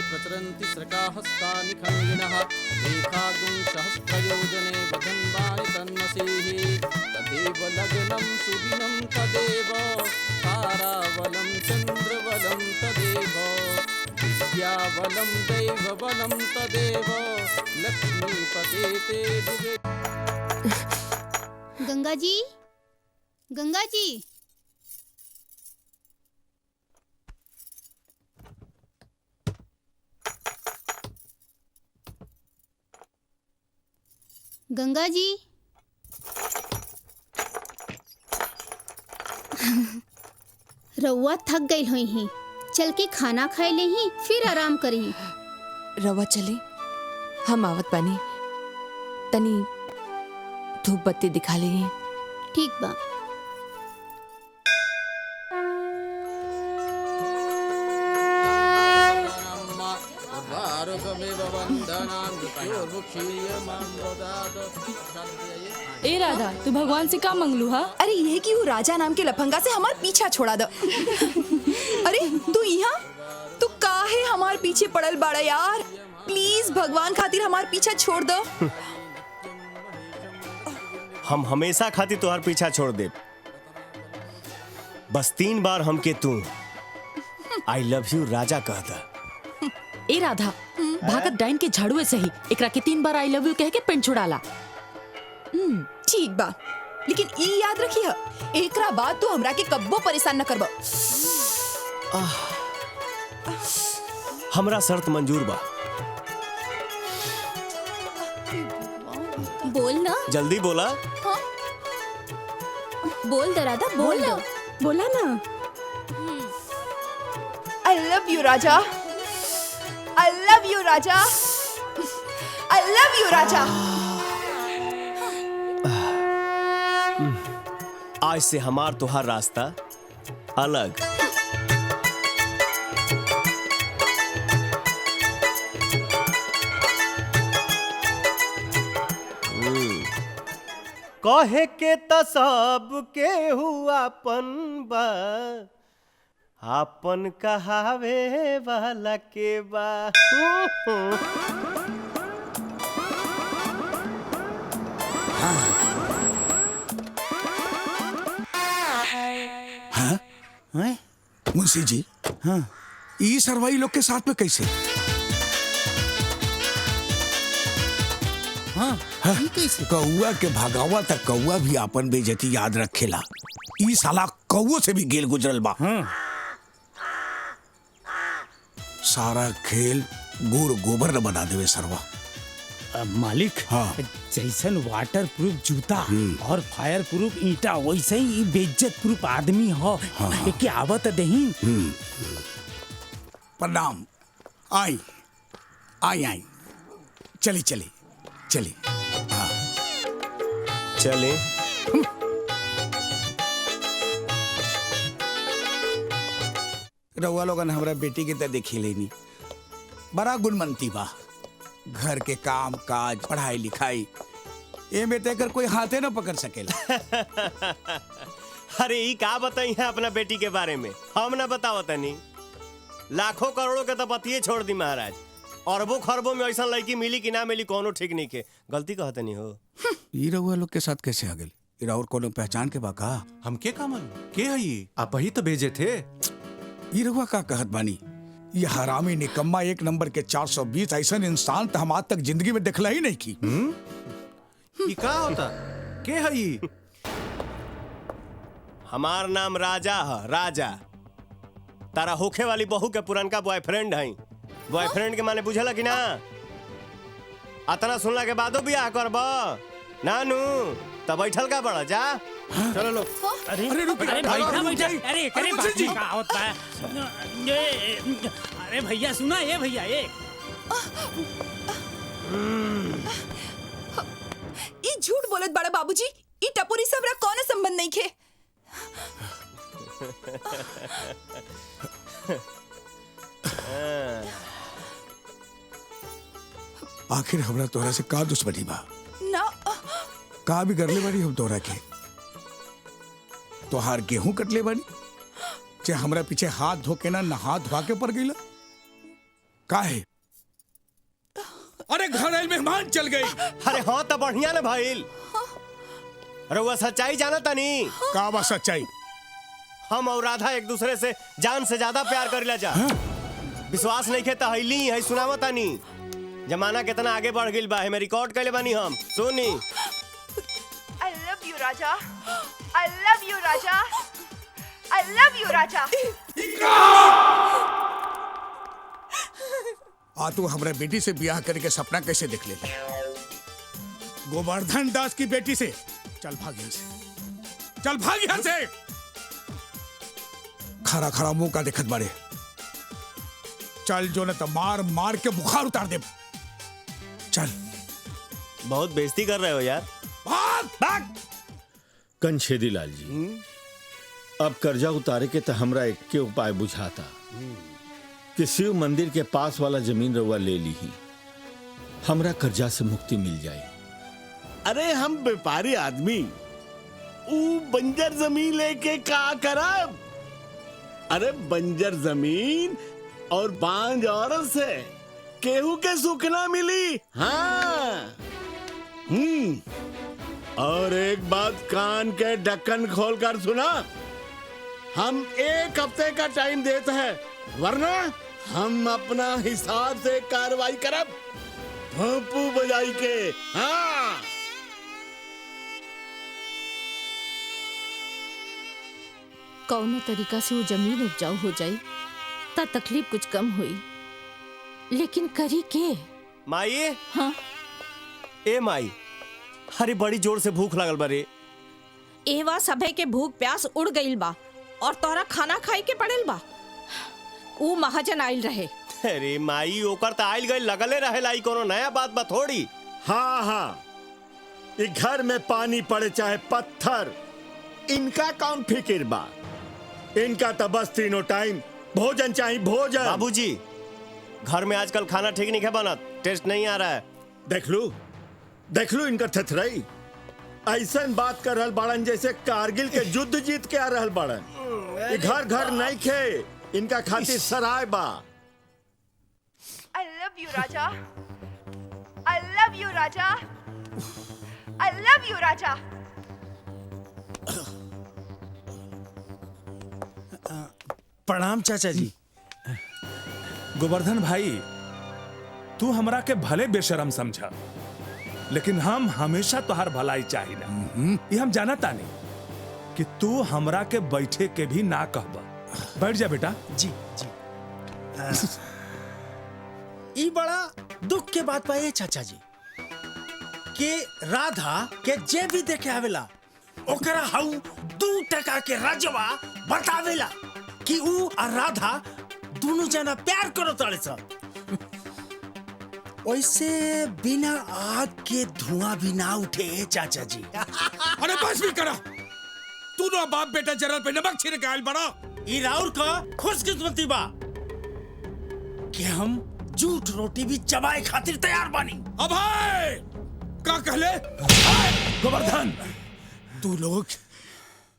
प्रचरन्ति स्रकाहस्तानि खण्डिनः रेखागुं सहस्रयोजने वदन्वानि तन्मसीः तदेव लग्नं सुदिनं तदेव ताराबलं चन्द्रबलं तदेव विद्याबलं दैवबलं तदेव लक्ष्मीपते ते दिवे। गंगा जी, गंगा जी, गंगा जी। रउआ थक गई हुई ही, चल के खाना खाए ले ही फिर आराम करी। रवा चले, हम आवत बानी। तनी धूप बत्ती दिखा ले। ठीक बा। ए राधा, तू भगवान से का मंगलू हा? अरे ये कि वो राजा नाम के लफंगा से हमार पीछा छोड़ा दो। अरे तू यहाँ, तू काहे हमार पीछे पड़ल बाड़ा यार? प्लीज भगवान खातिर हमार पीछा छोड़ दो। हम हमेशा खातिर तुहार पीछा छोड़ दे। बस 3 बार हमके तू आई लव यू राजा कहता। ए राधा, भागत डाइन के झाड़ुए सही एकरा के 3 बार आई लव यू कह के पेन छुड़ाला। ठीक बा, लेकिन ई याद रखी है, एकरा बाद तू हमरा के कब्बो परेशान न करबा। हमरा शर्त मंजूर बा। बोल ना। जल्दी बोला। हाँ? बोल राधा, बोल ना। बोला ना। I love you Raja. I love you Raja. I love you राजा। आज से हमार तुहार रास्ता अलग। कहे के त सब के हुआपन बा, आपन कहावे वाला के बा। हाँ? मुंशी जी, हाँ, ई सरवाई लोग के साथ में कैसे? कौआ के भगावा तक कौआ भी अपन बेइज्जती याद रखेला। ई साला कौओ से भी गेल गुजरल बा। सारा खेल गुड़ गोबर न बना देवे सरवा। मालिक, जैसन वाटर प्रूफ जूता और फायर प्रूफ ईटा वैसे ही बेइज्जत प्रूफ आदमी हो। के आवत दही। प्रणाम। आई आई आई चली चली चली। हाँ चले। रउआ लोगन हमरा बेटी के तो देखी लेनी, बड़ा गुणमंती बा। घर के काम काज पढ़ाई लिखाई ए में तेकर कोई हाथे न पकड़ सकेला। अरे ई का बताई है अपना बेटी के बारे में, हम ना बताओ तनी। लाखों करोड़ों के तो बतिये छोड़ दी महाराज। अरबों खरबों में ऐसा लड़की मिली कि ना मिली कोनो ठीक नहीं के। गलती कहते नहीं हो। ई रउआ लोग के साथ कैसे आ गई? इरा और कोनो पहचान के बा का? हमके का मालूम के है ये? आप ही तो भेजे थे। ई रउआ का कहत बानी? ये हरामी निकम्मा एक नंबर के 420 ऐसा इंसान तो हम आज तक जिंदगी में देखला ही नहीं की। ये का होता? के है ये? हमार नाम राजा है, राजा। तारा होखे वाली बहू के पुरनका बॉयफ्रेंड है। बॉयफ्रेंड के माने बुझला कि ना? अतना सुनला के बादो बियाह करबा नानू तब बैठल का बड़ा जा। चलो लो। अरे बैठा बैठा। अरे बाजी का होता है। अरे भैया सुना, ये भैया ये झूठ बोलत बड़ा बाबूजी। ई टपोरी से हमरा कौन संबंध नहीं खे। आखिर हमरा तोरा से का दुश्मनी बा? ना का भी करले बानी हम तोरा के? तोहार गेहूं कटले बानी जे हमरा पीछे हाथ धो के ना नहा धोआ के पड़ गईला का है? अरे घर आइल मेहमान चल गई। अरे हाँ तो बढ़िया ना भाईल। अरे वो सच्चाई जाना तनी का बा सच्चाई? हम और राधा एक दूसरे से जान से ज्यादा प्यार करेला जा। विश्वास नहीं खे तो हईली है सुनावा तनी। जमाना कितना आगे बढ़ गई बा, हमें रिकॉर्ड कैले बानी हम। सुनी। I love you Raja, I love you Raja, I love you राजा। आ तू हमरा बेटी से ब्याह करके सपना कैसे देख ले? गोवर्धन दास की बेटी से? चल भाग यहाँ से, चल भाग यहाँ से। खरा खरा मुंह का देखत बारे। चल जो न तो मार मार के बुखार उतार दे। चल। बहुत बेइज्जती कर रहे हो यार। भाग भाग। कंछेदी लाल जी, अब कर्जा उतारे के तो हमरा एक के उपाय बुझाता कि शिव मंदिर के पास वाला जमीन रउआ ले ली ही, हमरा कर्जा से मुक्ति मिल जाए। अरे हम व्यापारी आदमी ऊ बंजर जमीन लेके का करब? अरे बंजर जमीन और बांझ औरत से केहू के सुख ना मिली। हाँ। और एक बात कान के ढक्कन खोलकर सुना, हम एक हफ्ते का टाइम देते हैं, वरना हम अपना हिसाब से कार्रवाई करब भोंपू बजाई के। हाँ। कौनो तरीका से वो जमीन उपजाऊ हो जाई ता तकलीफ कुछ कम हुई, लेकिन करी के? माई। हाँ। ए माई, अरे बड़ी जोर से भूख लागल बारे। एवा सभे के भूख प्यास उड़ गईल बा और तोरा खाना खाए के पड़ेल बा। ऊ महाजन आइल रहे। अरे माई ओकर त आइल गई लगले रहेला, ई कोनो नया बात बा थोड़ी। हाँ हाँ, इस घर में पानी पड़े चाहे पत्थर, इनका कौन फिक्र बा? इनका तो बस तीनों टाइम भोजन चाहिए, भोजन। बाबूजी, घर में आजकल खाना ठीक नहीं है बनत, टेस्ट नहीं आ रहा है। देख लो इनका थथराई। ऐसा बात कर रहल बाड़न जैसे कारगिल के युद्ध जीत के आ रहल बाड़न। ये घर घर नहीं खे, इनका खातिर सराय बा। I love you Raja, I love you Raja, I love you राजा। प्रणाम चाचा जी। गोवर्धन भाई, तू हमरा के भले बेशरम समझा, लेकिन हम हमेशा तुहार भलाई चाहिए। ये हम जाना तानी कि तू हमरा के बैठे के भी ना कहबा। बैठ जा बेटा। जी जी। ई बड़ा दुख के बात पाए चाचा जी कि राधा के जे भी देखे आवेला ओकरा हाउ 2 टका के रजवा बतावेला कि ऊ और राधा दोनों जना प्यार करो तारे सब। वैसे बिना आग के धुआं भी ना उठे चाचा जी। अरे बस भी करा, तू ना बाप बेटा जरल पे नमक छिड़के आयल बड़ा। ई राउर का खुशकिस्मती बा कि हम झूठ रोटी भी चबाए खातिर तैयार बानी। अब का कहले? गोवर्धन, तू लोग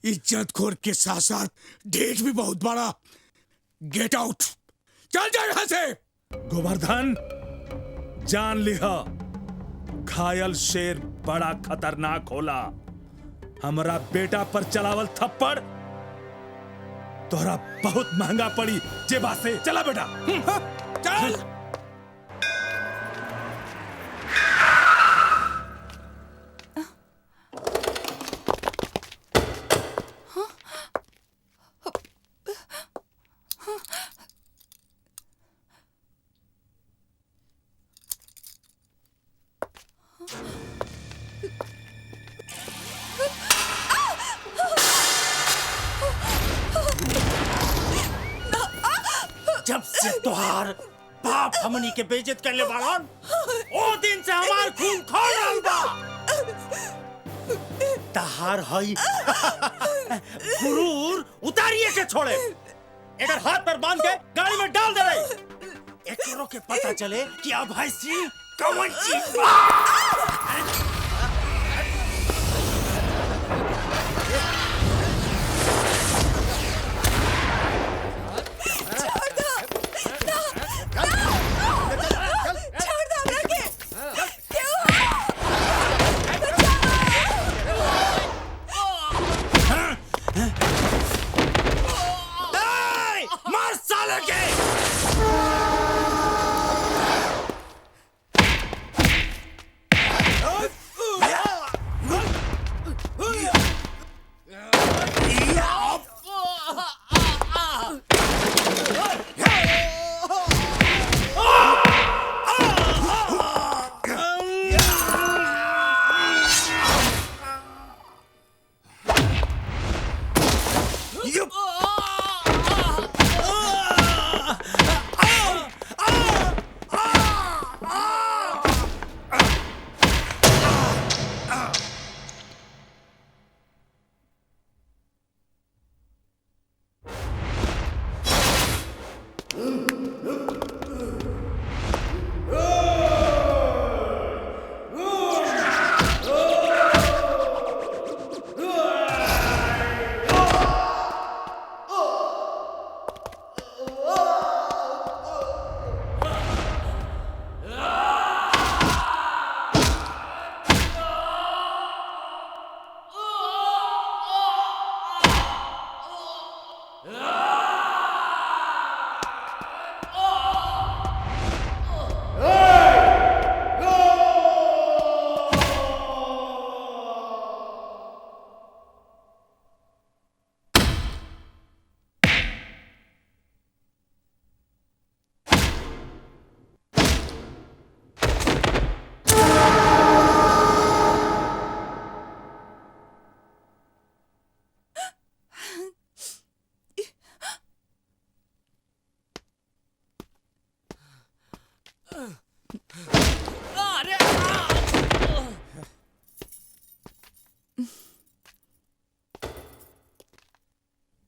इज्जत खोर के साथ साथ ढेठ भी बहुत बड़ा। गेट आउट, चल जा यहाँ से। गोवर्धन, जान लिहा घायल शेर बड़ा खतरनाक होला। हमारा बेटा पर चलावल थप्पड़ तोहरा बहुत महंगा पड़ी। जे बात से चला बेटा। चल। जब से तुहार बाप हमनी के बेइज्जत करले बाड़न, ओ दिन से हमार खून खोल रहल बा। तहार हई गुरूर उतारिए के छोड़े। एकर हाथ पर बांध के गाड़ी में डाल दे रही। एकरो के पता चले कि अब है सी कौन चीज बा। मार साले के।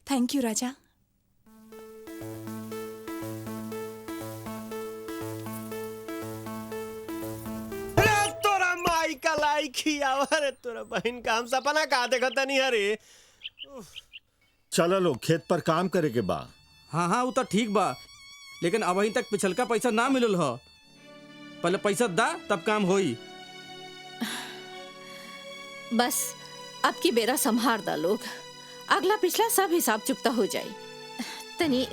थैंक यू राजा। तोरा माई का लाइकी आवर तोरा बहन का हम सपना का देखता नहीं हरे। चलो लो खेत पर काम करे के बा। हाँ हाँ वो तो ठीक बा, लेकिन अभी तक पिछलका पैसा ना मिलल ह। पहले पैसा दा तब काम होई। बस अब की बेरा संभार दा लोग, अगला पिछला सब हिसाब चुकता हो जाए। तनी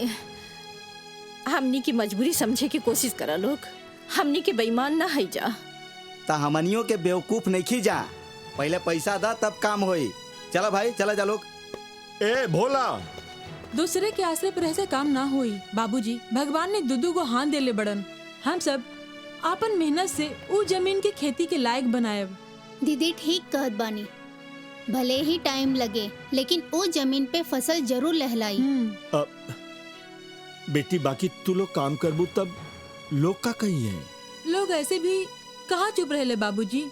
हमनी की मजबूरी समझे की कोशिश करा लोग, हमनी के बेईमान ना है जा। ता हमनियों के बेवकूफ नहीं खी जा। पहले पैसा दा तब काम होई। चला भाई, चला जा लोग। ए भोला, दूसरे के आश्रय पर ऐसे काम ना हुई। बाबूजी, भगवान ने दुदू को हाथ देले बड़न। हम सब आपन मेहनत से ऊ जमीन के खेती के लायक बनाएब। दीदी ठीक कहत बानी, भले ही टाइम लगे लेकिन वो जमीन पे फसल जरूर लहलाई। बेटी बाकी तू लोग काम करबू तब लोग का कही है? लोग ऐसे भी कहाँ चुप रहे बाबूजी।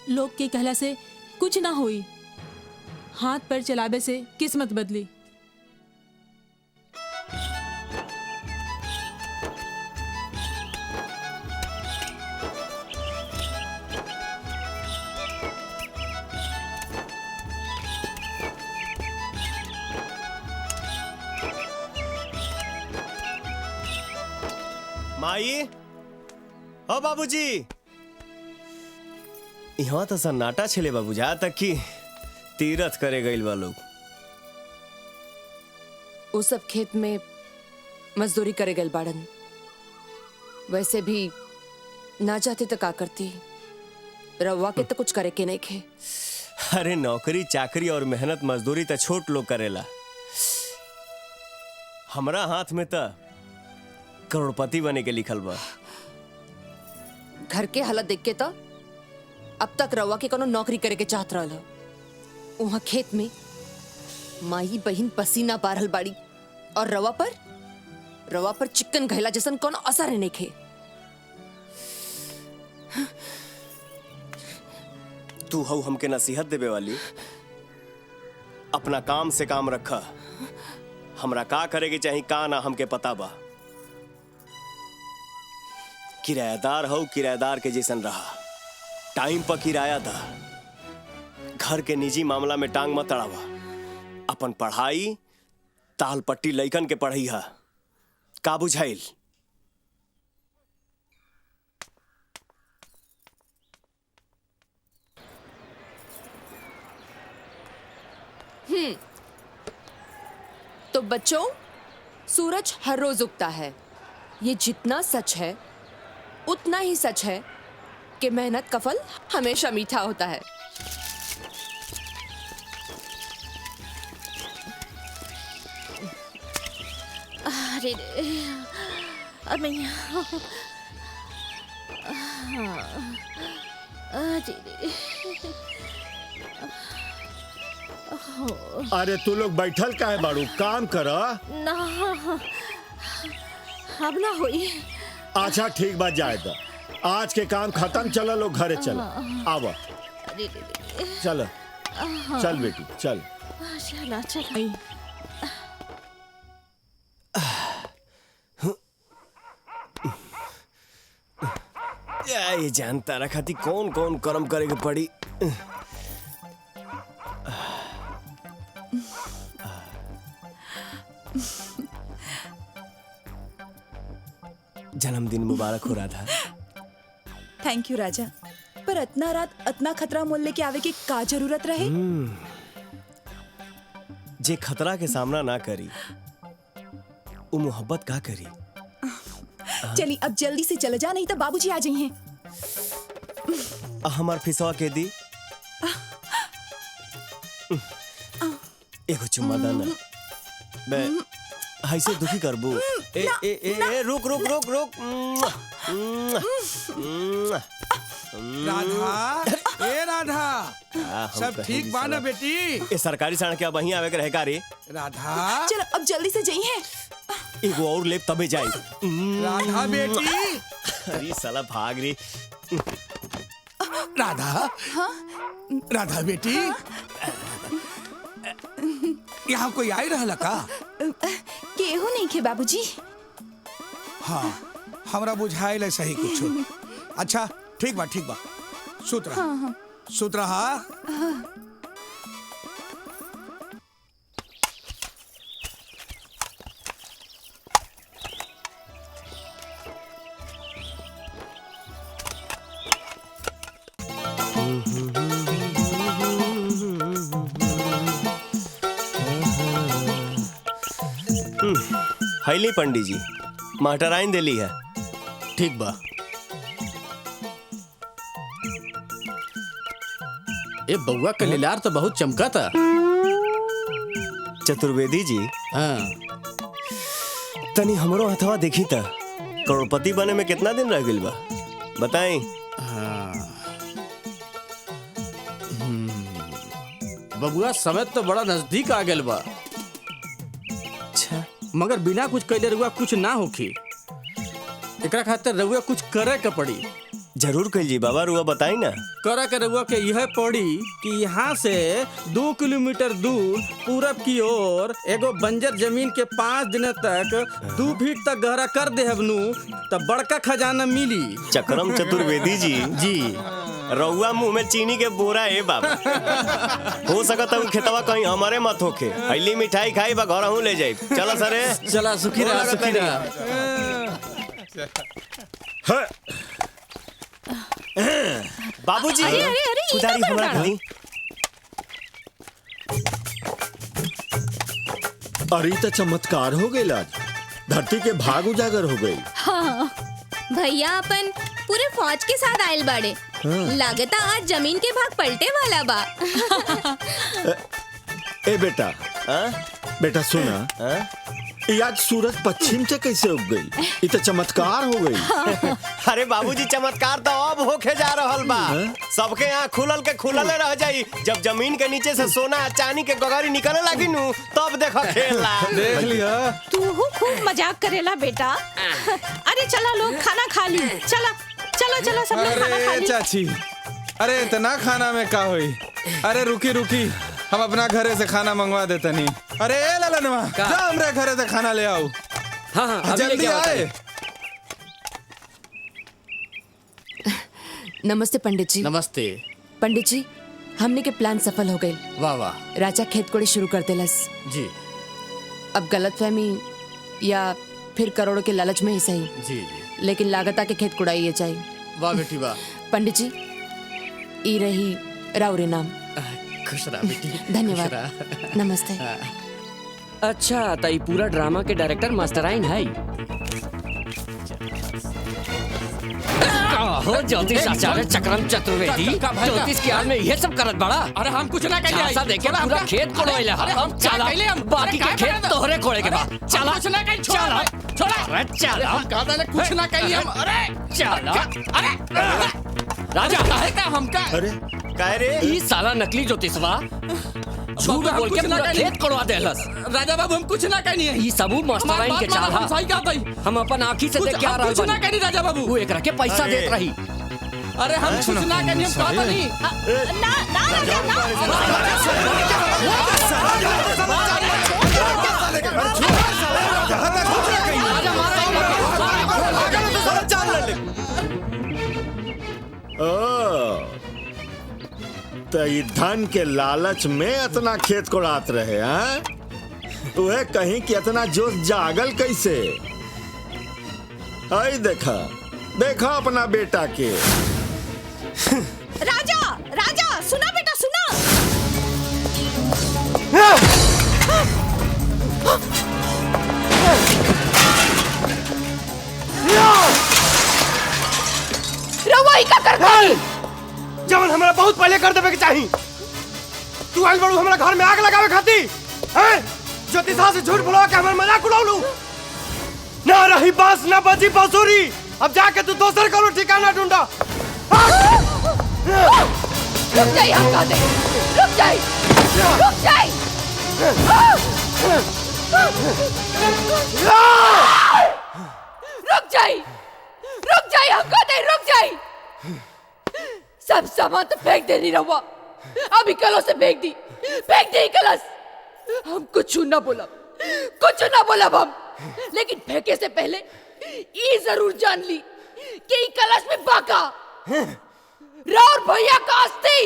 लोग के कहला से कुछ ना हुई। हाथ पर चलावे से किस्मत बदली। माई, ओ बाबूजी, यहाँ तो सन्नाटा छले बाबू, जा तक कि तीरथ करे गइल बा लोग। वो सब खेत में मजदूरी करे गइल बाड़न। वैसे भी ना जाते तो का करती, रवा के तो कुछ करे के नहीं खे। अरे नौकरी चाकरी और मेहनत मजदूरी तो छोट लोग करेला, हमरा हाथ में तो करोड़पति बने के लिखल बा। घर के हालत देख के तो अब तक रवा के कोनो नौकरी करे के चाहत रहल। वहाँ खेत में माई बहिन पसीना बारहल बाड़ी और रवा पर चिकन घैला जैसन कोनो असर नहीं खे। तू हऊ हमके नसीहत देवे वाली, अपना काम से काम रखा। हमरा का करे के चाही का ना हमके पता बा। किराएदार हो, किराएदार के जैसन रहा, टाइम पर किराया दा। घर के निजी मामला में टांग मत अड़ावा। अपन पढ़ाई ताल पट्टी लइकन के पढ़ई हा, का बुझाइल? तो बच्चों, सूरज हर रोज उगता है। ये जितना सच है उतना ही सच है कि मेहनत का फल हमेशा मीठा होता है। अरे अब अरे तू लोग बैठल काहे बाड़ू? काम करा ना, अब ना हुई। अच्छा ठीक बात, जाए दा। आज के काम खत्म, चलो लोग घरे चलो। आवा, चलो चल बेटी चल। चला चल। ये जानता रखा थी कौन कौन कर्म करेगा पड़ी। जन्मदिन मुबारक हो रहा था। थैंक यू राजा, पर इतना रात इतना खतरा मोल लेके आवे की का जरूरत रहे? जे खतरा के सामना ना करी वो मोहब्बत का करी। चली अब जल्दी से चले जा, नहीं तो बाबूजी आ जाइए। हमार फिसवा के दी एगो चुम्मा दाना। बे ऐसे दुखी करबू? ए ए ए रुक रुक रुक रुक। राधा, ए राधा, सब ठीक बा ना बेटी? ए सरकारी सड़क के अब वहीं आवे के रहे का रे? राधा, चलो अब जल्दी से जाइए। एगो और लेप तबे जाई। राधा बेटी। अरे साला भाग रे। राधा, राधा बेटी, यहाँ कोई आई रहला का? केहू नहीं खे बाबूजी। हाँ, हमरा बुझाइल सही कुछ। अच्छा ठीक बा ठीक बा, सुत रहा। हाँ। सुत रहा। हैली पंडित जी, मटराइन दिली है। ठीक बा। ए बउआ का लीलार तो बहुत चमका था। चतुर्वेदी जी, हाँ तनी हमरो हथवा देखी था, करोड़पति बने में कितना दिन रह गइल बा बताई। बबुआ समय तो बड़ा नजदीक आ गया बा। अच्छा, मगर बिना कुछ कैले रुआ कुछ ना होखी। एकरा खातिर रुआ कुछ करे के पड़ी। जरूर कहिए बाबा, रुआ बताई ना। करे के रुआ के यह पड़ी कि यहाँ से 2 किलोमीटर दूर पूरब की ओर एगो बंजर जमीन के 5 दिन तक 2 फीट तक गहरा कर दे हबनू तब बड़का खजाना मिली। चक्रम चतुर्वेदी जी, रउआ मुंह में चीनी के बोरा है बाबा। हो सकता है खेतवा कहीं हमारे मत होके। हईली मिठाई खाई बा घर हूँ ले जाई। चला सरे, चला सुखी रहा, सुखी रहा। बाबूजी, कुदारी हमरा खाली। अरे तो चमत्कार हो गई आज, धरती के भाग उजागर हो गई। हाँ भैया अपन पूरे फौज के साथ आयल बाड़े। लागता आज जमीन के भाग पलटे वाला बा। ए बेटा, बेटा सुना, ये आज सूरज पश्चिम से कैसे उग गई? ये तो चमत्कार हो गई। अरे बाबूजी, चमत्कार तो अब होके जा रहल बा। सबके यहाँ खुलल के खुलले रह जाई। जब जमीन के नीचे से सोना चांदी के गगरी निकले लगी नू, तब देखो खेला। देख लिया। तू खूब मजाक करेला बेटा। अरे चला लोग खाना खा ली। चला चला चला सब लोग खाना खा ली। चाची, अरे इतना खाना में का हुई? अरे रुकी रुकी, हम अपना घरे से खाना मंगवा देते नहीं। अरे ललनवा, जा हमरे घरे से खाना ले आओ। हाँ जल्दी आए। नमस्ते पंडित जी। नमस्ते पंडित जी, हमने के प्लान सफल हो गए। वाह वाह। राजा खेत कोड़े शुरू कर देलस जी। अब गलतफहमी या फिर करोड़ों के लालच में ही सही, जी लेकिन लागता के खेत कुड़ाई चाहिए। वाह बेटी वाह। पंडित जी, ई रही राउरे नाम। खुश रहा बेटी। धन्यवाद। नमस्ते। अच्छा, तो ये पूरा ड्रामा के डायरेक्टर मास्टराइन है। हो ज्योतिष आचार्य चक्रम चतुर्वेदी, ज्योतिष के आड़ में ये सब करत बड़ा। अरे हम कुछ ना कहिए। ऐसा देखे पूरा खेत कोड़ोइला। हम चला, बाकी के खेत तोहरे कोड़े के बाद। चला कुछ ना कहिए। चला छोड़ा। अरे चला, हम कहा था कुछ ना कहिए हम। अरे चला। अरे राजा काहे का हमका? अरे काहे रे? ई साला नकली ज्योतिषवा झूठ बोल के पूरा खेत कोड़वा देलस। राजा बाबू, हम कुछ ना कहनी है। ई सबू मास्टराइन के चाल हम सही कहत हई। हम अपन आंखी से देख के आ रहल कुछ ना कहनी राजा बाबू। वो एकरा के पैसा देत रही। अरे हम कुछ ना कहनी, हम कहत नहीं। ना ना तो ये धन के लालच में इतना खेत कोड़ात रहे हैं? तुहे कहीं कि इतना जोश जागल कैसे? आई देखा देखा अपना बेटा के। राजा राजा, सुना बेटा सुना। रवाई का करता जवन हमरा बहुत पहले कर देवे के चाही। तू आइल बड़ू हमरा घर में आग लगावे खाती हैं? ज्योतिषा से झूठ बोलवा के हमर मजाक उड़ावलू। ना रही बांस ना बजी बांसुरी। अब जाके तू दोसर करो ठिकाना ढूंढा। रुक जाइए, हम कहते हैं, रुक जाइए, रुक जाइए। रुक जाइए, रुक जाइए, हम कहते हैं, रुक जाइए। सब सामान तो फेंक देनी रहुआ। अभी कलश से फेंक दी कलश। हम कुछ ना बोला हम, लेकिन फेंके से पहले ये जरूर जान ली कि कलश में बाका राउर भैया का अस्थि,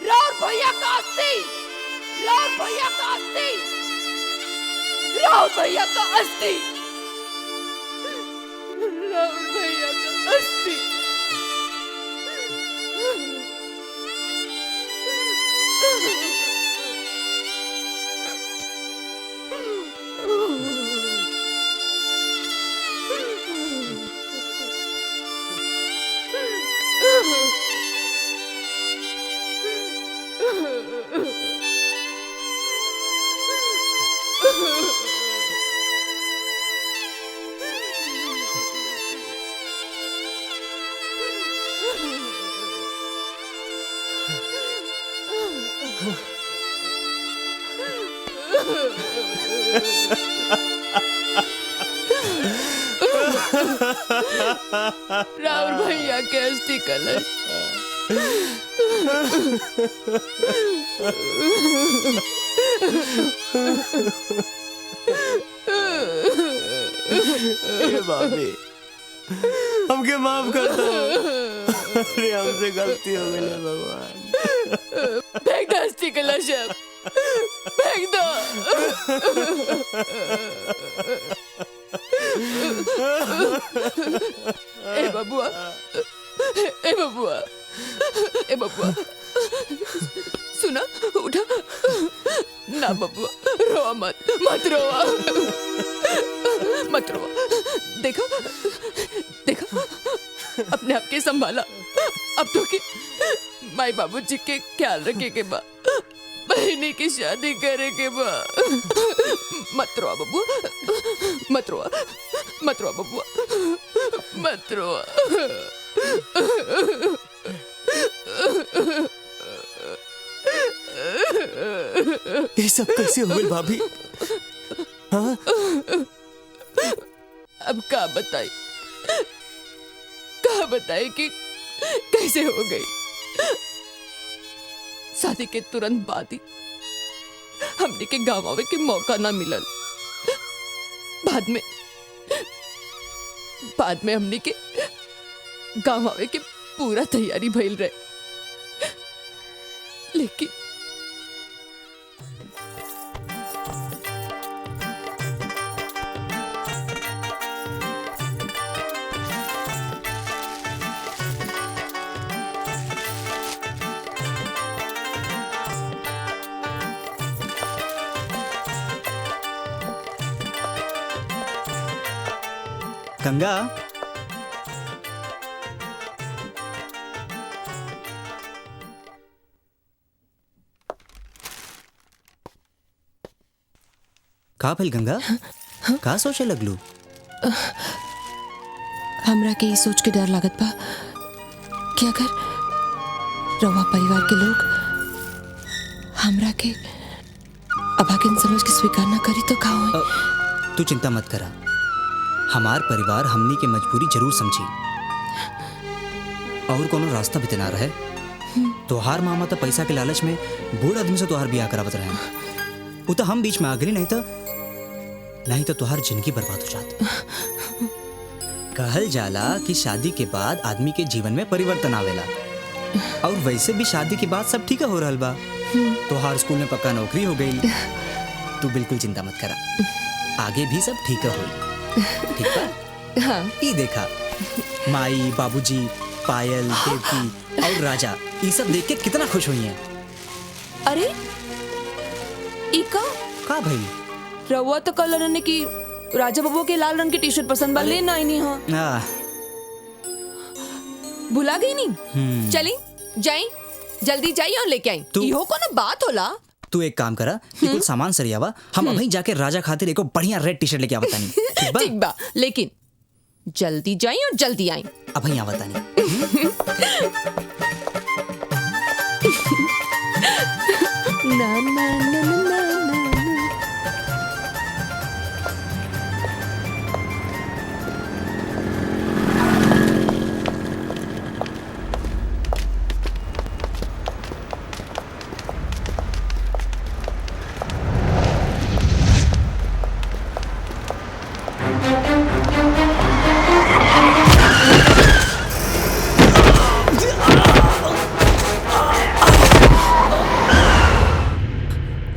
राउर भैया का अस्थि, राउर भैया का अस्थि, राउर भैया का अस्थि, राउर भैया का अस्थि। राहुल भैया के अस्थि कलश। ए भाभी, हमके माफ कर दो। अरे हमसे गलती हो गई है भगवान। फेंक दो अस्थि कलश, फेंक दो। ए बबुआ, ए बबुआ, ए बबुआ, सुना, उठा। ना बबुआ, रोआ मत, मत रोआ, मत रोआ। देखा, देखा, अपने आप के संभाला। अब तो के माई बाबूजी के ख्याल रखे के बा, बहनी की शादी करे के बा। मत रोआ बबुआ, मत रोआ, मत रोआ बबुआ, मत रोआ। ये सब कैसे हो गई भाभी? हाँ? अब का बताई, का बताई कि कैसे हो गई। शादी के तुरंत बाद ही हमने के गाँव आवे के मौका ना मिलल। बाद में हमने के गाँव आवे के पूरा तैयारी भइल रहे, लेकिन गंगा, का भइल गंगा? का सोचे लगलू? हमरा के ये सोच के डर लागत बा कि अगर रवा परिवार के लोग हमरा के अभागिन समझ के स्वीकार ना करी तो का होई? तू चिंता मत करा, हमार परिवार हमनी के मजबूरी जरूर समझी और कोनो रास्ता भी ना रहे। तोहार मामा तो पैसा के लालच में बूढ़ आदमी से तोहार ब्याह करावत रहे। वो तो हम बीच में आ गई, नहीं तो तोहार जिंदगी बर्बाद हो जात। कहल जाला कि शादी के बाद आदमी के जीवन में परिवर्तन आवेला, और वैसे भी शादी के बाद सब ठीक हो रहल बा। तोहार स्कूल में पक्का नौकरी हो गई। तू बिल्कुल चिंता मत करा, आगे भी सब ठीक होई। ठीक बा? हाँ। ये देखा, माई, बाबूजी, पायल, देवकी और राजा, ये सब देख के कितना खुश हुई हैं। अरे इका का भाई? रवा तो कल रने की राजा बाबू के लाल रंग की टी शर्ट पसंद बा, लेना ही नहीं। हाँ, भुला गई नहीं। चली जाई, जल्दी जाई और लेके आई। इहो कोनो बात होला? तू एक काम करा, ये कुछ सामान सरियावा, हम अभी जाके राजा खातिर एको बढ़िया रेड टी शर्ट लेके आवत तानी। ठीक बा, लेकिन जल्दी जाई और जल्दी आई। अभी आवत तानी। ना ना ना ना ना।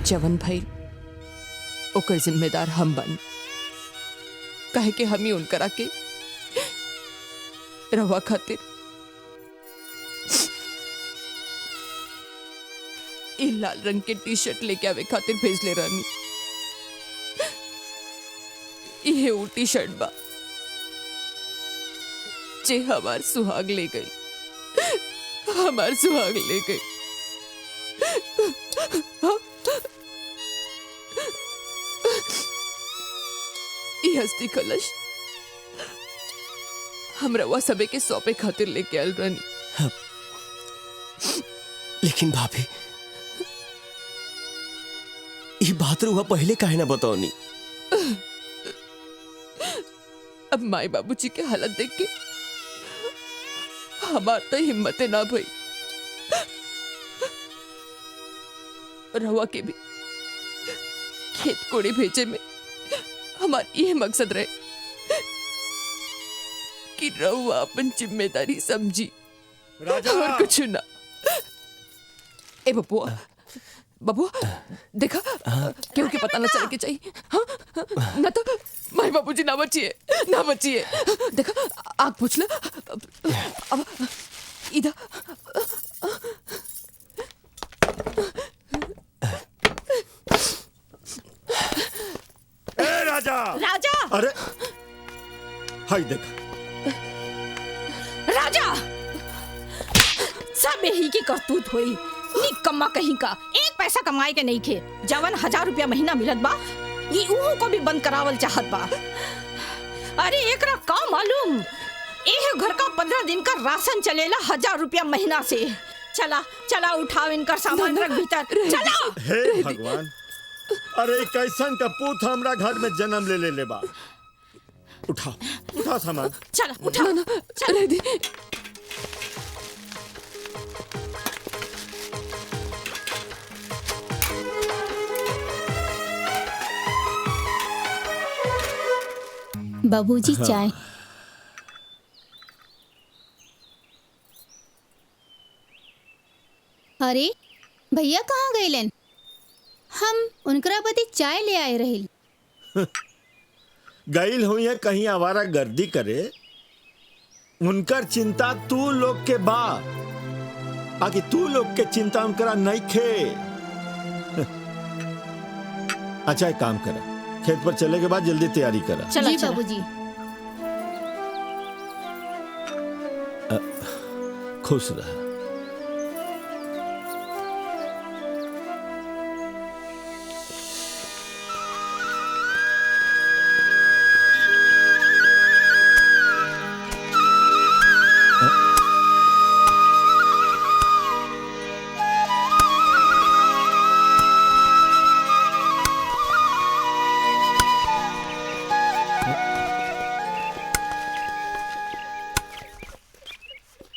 जवन भाई ओकर जिम्मेदार हम बन, काहे कि हम ही उनकरा के रवा खातिर ई लाल रंग के टी शर्ट लेके आवे खातिर भेज ले रानी। ये वो टी शर्ट बा जे हमार सुहाग ले गई, हमार सुहाग ले गई। ई हस्ती कलश हमरा वह सबे के सौंपे खातिर लेके आयल रहनी। लेकिन भाभी ये बात रुआ पहले काहे ना बताओनी? अब माई बाबूजी के हालत देख के हमार तो हिम्मते ना भई। रवा के भी खेत कोड़ी भेजे में हमार ये मकसद रहे कि रवा अपन जिम्मेदारी समझी और कुछ ना। ए बबुआ बबुआ देखा क्यों के पता ना चल के चाहिए। हाँ? ना तो माई बाबूजी ना बचिए ना बचिए। देखा आग पूछ ले अब इधर। ए राजा राजा अरे हाय देख राजा सब यही की करतूत हुई। निकम्मा कहीं का एक पैसा कमाए के नहीं खे। जवन 1000 रुपया महीना मिलत बा ये उहो को भी बंद करावल चाहत बा। अरे एकरा का मालूम एह घर का 15 दिन का राशन चलेला 1000 रुपया महीना से। चला चला उठाओ इनका सामान रख भीतर चला। हे भगवान अरे कैसन का पूत हमरा घर में जन्म ले ले बा। उठा उठा सामान चला उठा चला दी। बाबूजी चाय। अरे भैया कहाँ गए? हम उनकरा बदे चाय ले आए रहे। गईल हुई है कहीं आवारा गर्दी करे। उनकर चिंता तू लोग के बा आगे तू लोग के चिंता उनकरा नहीं खे। अच्छा एक काम करा खेत पर चले के बाद जल्दी तैयारी करा। जी बाबूजी। खुश रहा।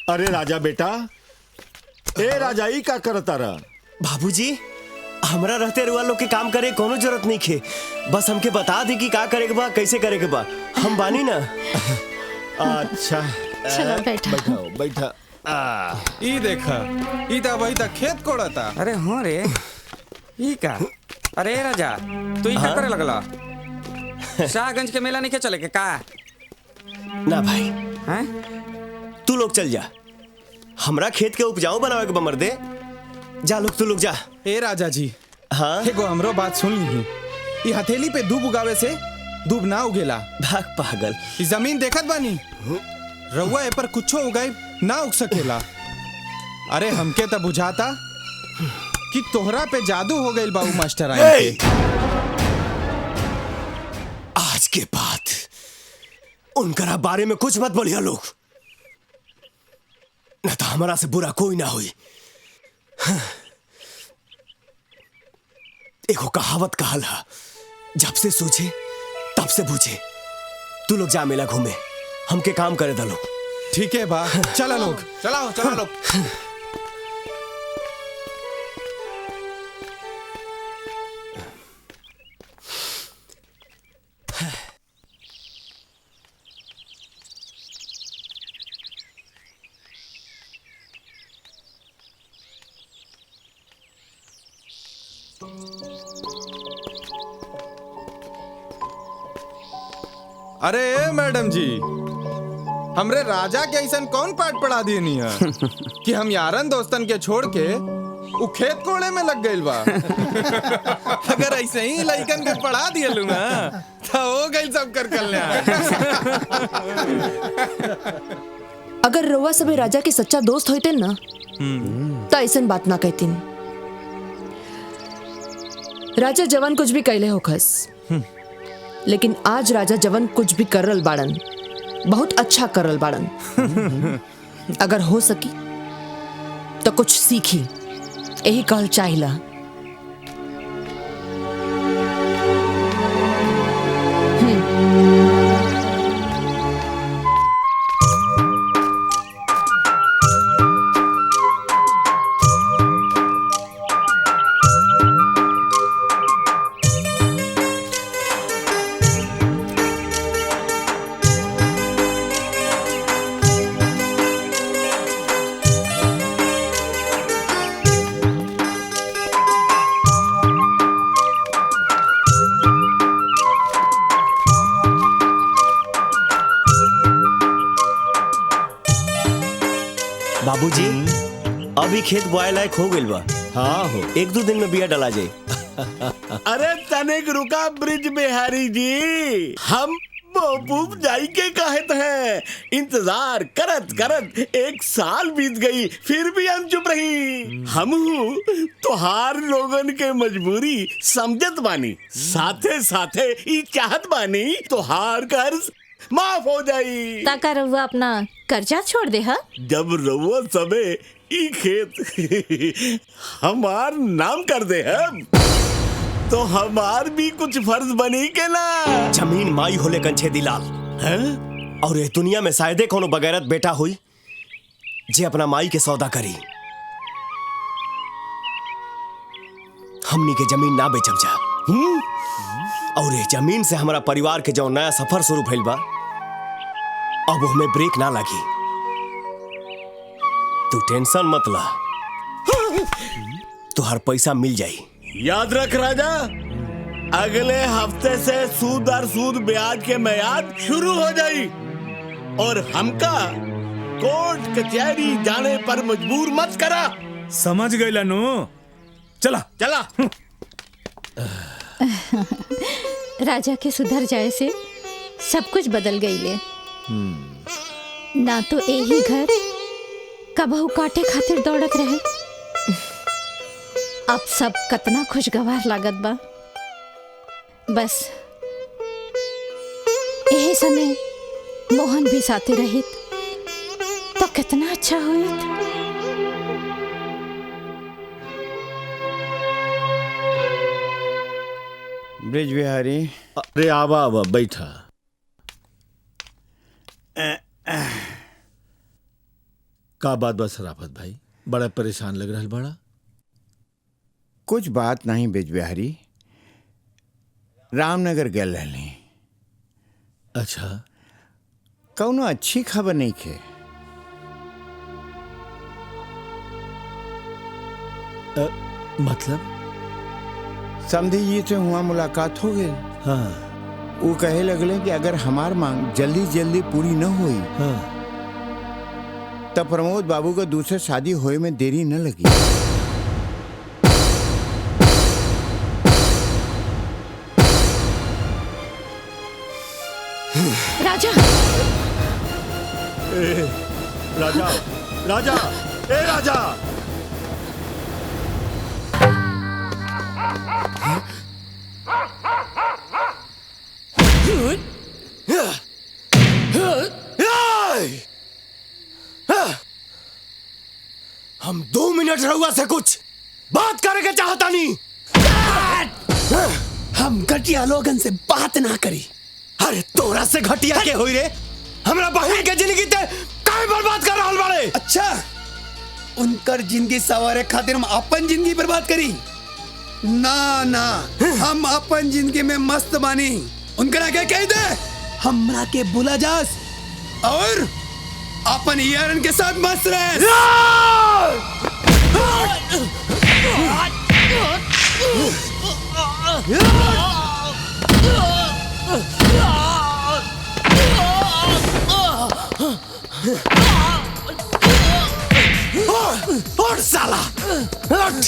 अरे राजा बेटा ए राजा ई का करता रहा? बाबूजी हमरा रहते रुआ लोग के काम करे कोनो जरूरत नहीं खे। बस हमके बता दी कि का करे के बा कैसे करे के बा। हम बानी ना। अच्छा चलो बैठा बैठाओ बैठा। ई देखा ई ता वही ता खेत कोड़ता। अरे हाँ रे ई का। अरे राजा तू ई का करे लगला? शाहगंज के मेला नहीं के चले के का? ना भाई हैं तू लोग चल जा। हमरा खेत के उपजाऊ बनावे के बा मर्दे। जा लोग तू लोग जा। ए राजा जी हाँ एगो हमरो बात सुन ली। ई हथेली पे दूब उगावे से दूब ना उगेला। भाग पागल। ई जमीन देखत बानी रउआ ए पर कुछो उगाई ना उग सकेला। अरे हमके त बुझाता कि तोहरा पे जादू हो गइल बाबू मास्टर आई के। आज के बाद उनकरा बारे में कुछ मत बोलिया लोग, न तो हमारा से बुरा कोई ना हुई। एगो कहावत कहल है, जब से सूझे तब से बूझे। तू लोग जा मेला घूमे, हमके काम करे दलो। ठीक है बा चला लोग चलाओ चला लोग। अरे मैडम जी हमरे राजा के ऐसा कौन पाठ पढ़ा दिए नहीं है कि हम यारन दोस्तन के छोड़ के उ खेत कोड़े में लग गइल बा। अगर ऐसे ही लइकन के पढ़ा दिए लूंगा तो हो गइल सब कर कल्याण। अगर रउआ सबे राजा के सच्चा दोस्त होते ना तो ऐसा बात ना कहतीन। राजा जवान कुछ भी कहले हो खस, लेकिन आज राजा जवान कुछ भी करल बाड़न, बहुत अच्छा करल बाड़न। अगर हो सकी तो कुछ सीखी, यही कहल चाहिला। बाबूजी, अभी खेत बोआए लायक हो गइल बा। हाँ हो, 1-2 दिन में बिया डला जाए। अरे तनिक रुका ब्रिज बिहारी जी, हम महबूब जाई के कहत हैं। इंतजार करत करत 1 साल बीत गई, फिर भी हम चुप रही। हम तोहार लोगन के मजबूरी समझत बानी, साथे साथे ई चाहत बानी तोहार कर्ज माफ हो जाई। ताका रउआ अपना कर्जा छोड़ दे हा? जब रउआ सबे ई खेत हमार नाम कर दे हम, तो हमार भी कुछ फर्ज बनी के ना। जमीन माई होले कंछे दिलाल है, और ये दुनिया में शायदे कोनो बगैरत बेटा हुई जे अपना माई के सौदा करी। हमनी के जमीन ना बेचब जा, और ये जमीन से हमारा परिवार के जो नया सफर शुरू भइल बा, अब हमें ब्रेक ना लगी। तू टेंशन मत ला, तुहार पैसा मिल जाई। याद रख राजा, अगले हफ्ते से सूद और सूद ब्याज के मियाद शुरू हो जाई, और हमका कोर्ट कचहरी जाने पर मजबूर मत करा। समझ गई नु, चला चला। राजा के सुधर जाए से सब कुछ बदल गई ले। ना तो यही घर कबहू काटे खातिर दौड़त रहे, अब सब कतना खुशगवार लागत बा। बस यही समय मोहन भी साथे रहित तो कितना अच्छा होइत। ब्रिज बिहारी, अरे आवा आवा बैठा। का बात बा शराफत भाई, बड़ा परेशान लग रहा बड़ा। कुछ बात नहीं ब्रिज बिहारी, रामनगर गए रहली। अच्छा, कौनो अच्छी खबर नहीं खे। मतलब समधी जी से हुआ मुलाकात हो गई। हाँ। वो कहे लगले कि अगर हमार मांग जल्दी जल्दी पूरी न हुई, हाँ, तब प्रमोद बाबू का दूसरे शादी होए में देरी न लगी। राजा, राजा, राजा, ए राजा। हम 2 मिनट रहुआ से कुछ बात करके चाहता नहीं। हम घटिया लोगन से बात ना करी। अरे तोरा से घटिया के होई रे? हमरा बहन के जिंदगी ते काहे बर्बाद कर रहल बाड़े? अच्छा, उनकर जिंदगी सवारे खातिर हम अपन जिंदगी बर्बाद करी? ना ना, हम अपन जिंदगी में मस्त बानी। उनकरा के कह दे हमरा के बुला जास और अपन यारन के साथ मस्त रहे। और साला हट।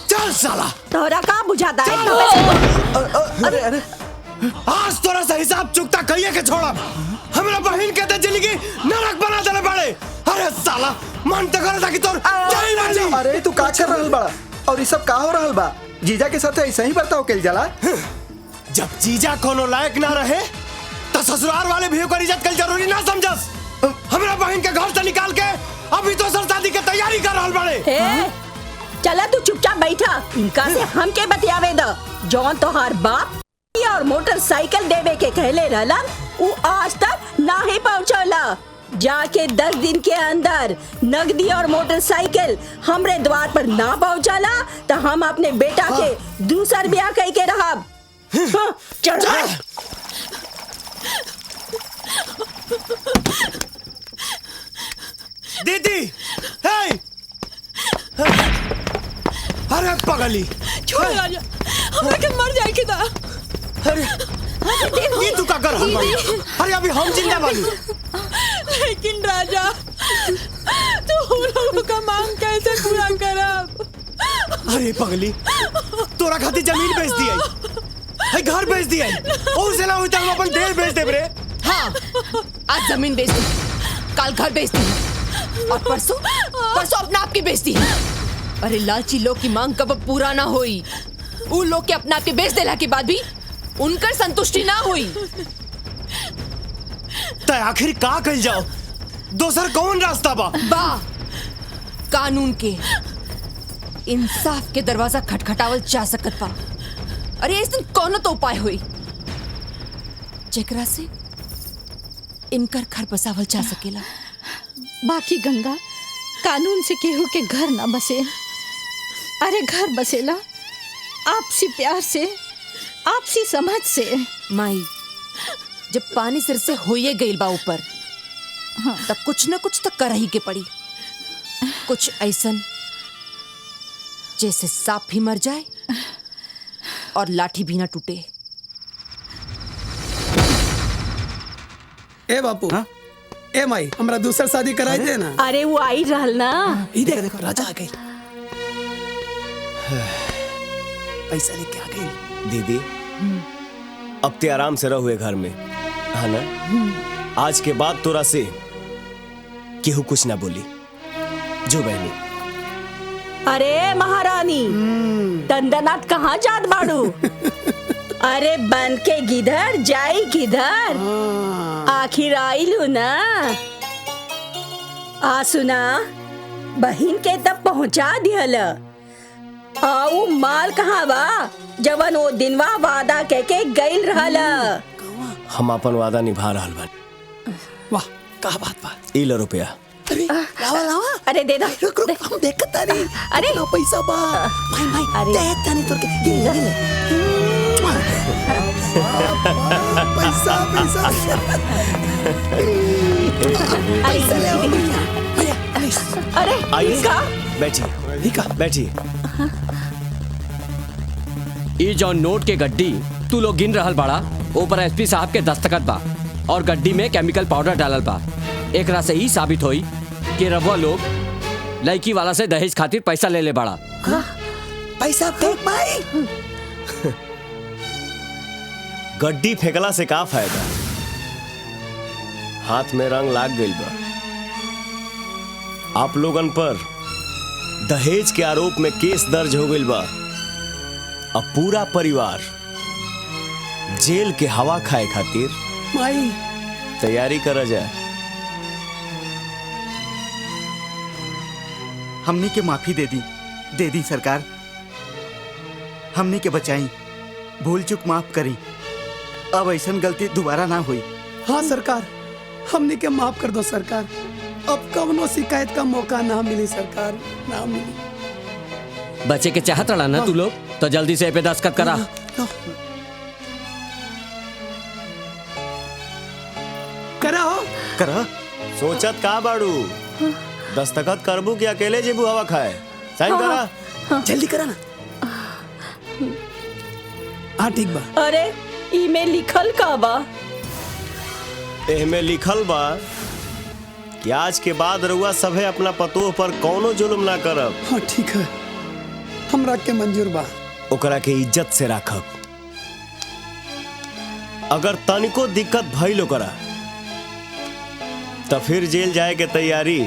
चल साला, तोरा का बुझाता है? अरे अरे आज तोरा से हिसाब चुकता कहिए के छोड़ा। हमरा बहन के दे जिंदगी नरक बना देले बड़े। अरे साला मन तो करे था कि तोर जाई ना जी। अरे तू का कर रहल बड़ा और ये सब का हो रहल बा? जीजा के साथ ऐसा ही बर्ताव कइल जाला? जब जीजा कोनो लायक ना रहे तो ससुराल वाले भी ओकर इज्जत कल जरूरी ना समझस। हमरा बहन के घर से निकाल के अभी तो सर शादी के तैयारी कर रहल बड़े। चला तू चुपचाप बैठा। इनका से हम के बतियावे द। जौन तोहार बाप और मोटरसाइकिल देवे के कहले रहलन उ आज तक ना ही पहुंचला। जाके 10 दिन के अंदर नगदी और मोटरसाइकिल हमरे द्वार पर ना पहुंचला तो हम अपने बेटा के दूसर ब्याह कह के रहब। चढ़ा दीदी। हे अरे पगली छोड़ राजा, हमरा के मर जाए के दा। अरे ये तू का कर हम बानी? अरे अभी हम जिंदा बानी। लेकिन राजा तू लोगों का मांग कैसे पूरा करब? अरे पगली तोरा खातिर जमीन बेच दिया, घर बेच दिया, और से ना हुई तो हम अपन देश बेच देब रे। हाँ, आज जमीन बेच दी, कल घर बेच दी और परसों अपना आप की बेच दी। अरे लालची लोग की मांग कब पूरा ना हुई। उन लोग के अपना आप के बेच देला के बाद भी उनकर संतुष्टि ना हुई। तो आखिर का कल जाओ? दोसर कौन रास्ता बा? कानून के इंसाफ के दरवाजा खटखटावल जा सकत बा। अरे इस दिन कौन तो उपाय हुई जेकरा से इनकर घर बसावल जा सकेला। बाकी गंगा, कानून से केहू के घर ना बसे। अरे घर बसेला आपसी प्यार से, आपसी समझ से। माई, जब पानी सिर से होइए गइल बा ऊपर, तब कुछ न कुछ तो कर ही के पड़ी। कुछ ऐसन जैसे सांप भी मर जाए और लाठी भी ना टूटे। ए बापू, ए माई, हमरा दूसर शादी कराई दे ना। अरे वो आई रहल ना। इधर देखो, राजा आ गई। पैसा लेके आ गई। दीदी अब ते आराम से रहुए घर में, है ना? आज के बाद तोरा से केहू कुछ ना बोली। जो बहनी। अरे महारानी, दंदनाथ कहाँ जात बाड़ू? अरे बन के गिधर जाई किधर? आखिर आइलू ना। आ सुना, बहिन के तब पहुंचा दिहल। आऊ माल कहाँ बा जवन वो दिनवा वादा कह के गइल रहल? हम अपन वादा निभा रहल बानी। वाह, का बात बा। ई लो रुपया। अरे लावा लावा। अरे दे दो। रुक रुक, हम देखत तानी। अरे लो पैसा बा। भाई भाई, अरे दे तानी तोर के। ये ले। पैसा पैसा। पैसा ले आओ भैया। भैया, अरे आइए, का? बैठिए, बैठिए। ई जौन नोट के गड्डी तू लोग गिन रहल बाड़ा, ऊपर एसपी साहब के दस्तखत बा और गड्डी में केमिकल पाउडर डालल बा। एकरा से ही साबित होई कि रवा लोग लड़की वाला से दहेज खातिर पैसा ले ले बाड़ा। पैसा फेंक भाई। गड्डी फेंकला से का फायदा? हाथ में रंग लाग गइल बा। आप लोगन पर दहेज के आरोप में केस दर्ज हो गइल बा। अब पूरा परिवार जेल के हवा खाए खातिर माई तैयारी करा जाए। हमनी के माफी दे दी सरकार। हमनी के बचाई, भूल चूक माफ करी। अब ऐसन गलती दोबारा ना हुई। हाँ सरकार, हमनी के माफ कर दो सरकार। अब कवनो शिकायत का मौका ना मिली सरकार, ना मिली। बच्चे के चाहत रहा ना तू लोग, तो जल्दी से पे दस्तखत करा। करा हो करा। सोचत का बाड़ू? दस्तखत करबू कि अकेले जेबू हवा खाए? साइन करा। जल्दी करा ना। हाँ ठीक बा। अरे इमे लिखल का बा? एहमे लिखल बा कि आज के बाद रउआ सभे अपना पतोह पर कौनो जुल्म ना करब। हाँ ठीक है, हमरा के मंजूर बा। ओकरा के इज्जत से राखब। अगर तनिको दिक्कत भइल ओकरा तो फिर जेल जाए के तैयारी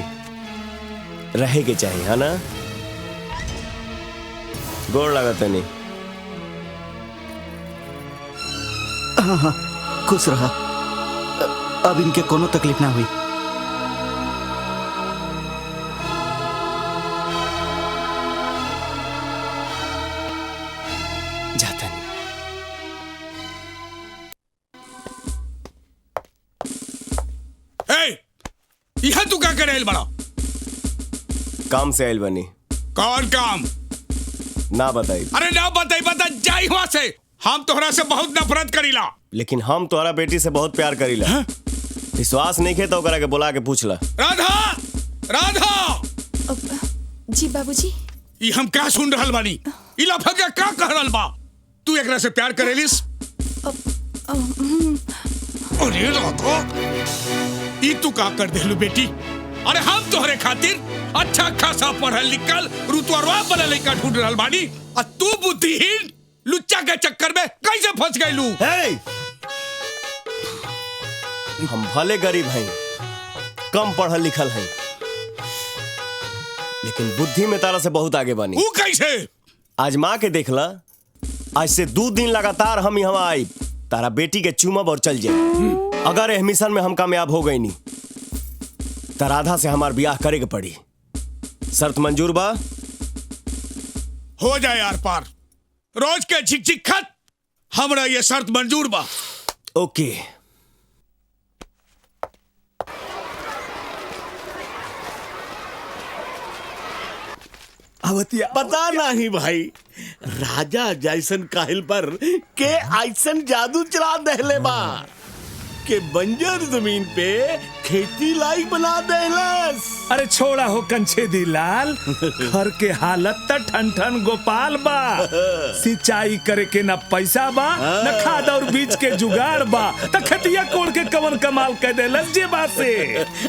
रहे के चाहिए, है ना? गोड़ लागत नहीं। हाँ हाँ, खुश रहा। अब इनके कोनो तकलीफ ना हुई। जाता नहीं। यह तू क्या करे बड़ा? काम से आयल बनी। कौन काम? ना बताई। अरे ना बताई, बता जाई वहां से। हम तोहरा से बहुत नफरत करीला। लेकिन हम तोहरा बेटी से बहुत प्यार करीला। विश्वास नहीं खे तो ओकरा के बुला के पूछ ला। राधा, राधा। जी बाबूजी। ये हम क्या सुन रहल बानी? इला भगा का कह रहल बा? तू एकरा से प्यार करेलिस? अरे राधा, ई तू का कर देलू बेटी? अरे हम तोहरे खातिर अच्छा खासा पढ़ल लिखल रुतवरवा वाला लड़का ढूंढ रहल बानी, और तू बुद्धिहीन लुच्चा के चक्कर में कैसे फंस गईलू? हम भले गरीब हैं, कम पढ़ल लिखल हैं, लेकिन बुद्धि में तारा से बहुत आगे बनी। वो कैसे? आजमा के देखला। आज से 2 दिन लगातार हम यहाँ आई, तारा बेटी के चूमब और चल जाए। अगर एह मिशन में हम कामयाब हो गई नहीं तो राधा से हमार ब्याह करे के पड़ी। शर्त मंजूर बा? हो जाए यार पार। रोज के झिक खत हमरा ये शर्त मंजूर बा। ओके। पता नहीं भाई, राजा जैसन काहिल पर के ऐसन जादू चला देले बा के बंजर जमीन पे खेती लायक बना देलस। अरे छोड़ा हो कंछे दी लाल, घर के हालत त ठन ठन गोपाल बा। सिंचाई करे के न पैसा बा, न खाद और बीज के जुगाड़ बा, त खतिया कोड़ के कवन कमाल कर देलस जे बा से।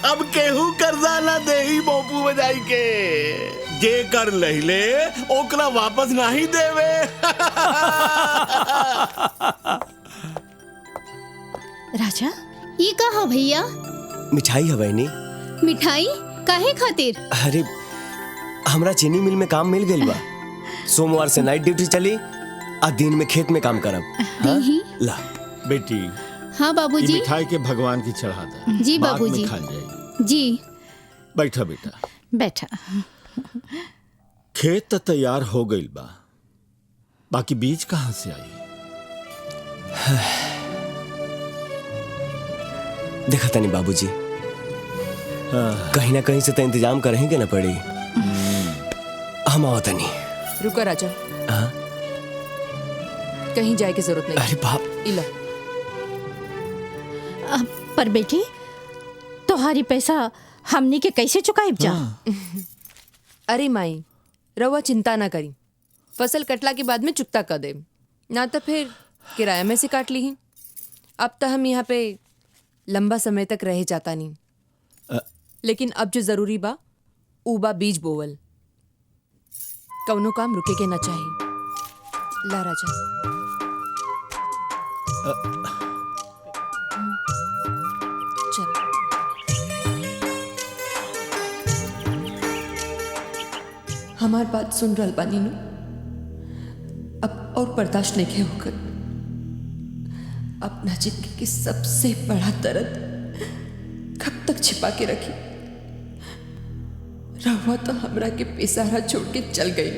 अब केहू कर्जा ना देही मोपू बजाई के, जे कर लहिले ओकरा वापस नहीं देवे। राजा, ये का हो भैया? मिठाई है बहनी। मिठाई काहे खातिर? अरे हमरा चीनी मिल में काम मिल गई बा। सोमवार से नाइट ड्यूटी चली, आ दिन में खेत में काम करब। हाँ? ला बेटी। हाँ बाबूजी। ये मिठाई के भगवान की चढ़ा दे। जी बाद में बाबूजी। खा जाएगी। जी। बैठा बेटा। बैठा। खेत तो तैयार हो गई बा, बाकी बीज कहाँ से आई? देखा तनी बाबूजी, कहीं ना कहीं से तो इंतजाम करेंगे ना पड़ी। हम आओ तनी। रुको राजा, हाँ? कहीं जाए की जरूरत नहीं। अरे बाप। इला। पर बेटी, तुम्हारी पैसा हमनी के कैसे चुकाई जा? अरे माई, रवा चिंता ना करी, फसल कटला के बाद में चुकता कर दे, ना तो फिर किराया में से काट ली। अब तो हम यहाँ पे लंबा समय तक रह जाता नहीं, लेकिन अब जो जरूरी बा ऊ बा बीज बोवल। कौनो काम रुके के ना चाहिए। ला राजा। चल। हमार बात सुन रहल बानी नु? अब और बर्दाश्त नहीं के होकर अपना जिंदगी की सबसे बड़ा दर्द कब तक छिपा के रखी। रहुआ तो हमरा के बेसहारा छोड़ के चल गई।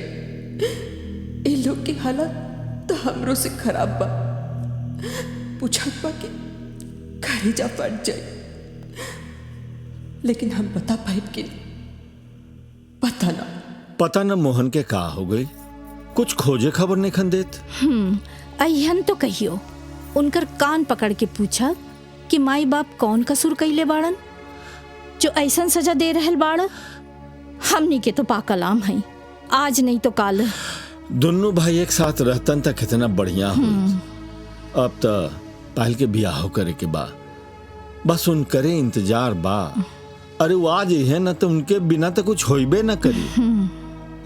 ये लोग की हालत तो हमरों से खराब बा। पूछत बा के कलेजा फट जाए, लेकिन हम बता पाए कि पता न मोहन के का हो गई, कुछ खोजे खबर नहीं खन देत। अहन तो कहियो, उनकर कान पकड़ के पूछा कि माई बाप कौन कसूर कैले बाड़न जो ऐसन सजा दे रहल बाड़। हमनी के तो पाकलाम है, आज नहीं तो काल। दोनों भाई एक साथ रहतन तक कितना बढ़िया हो। अब तो पहल के बियाह करे के बा, बस उन करे इंतजार बा। अरे वो आज है ना तो उनके बिना तो कुछ होइबे ना करी।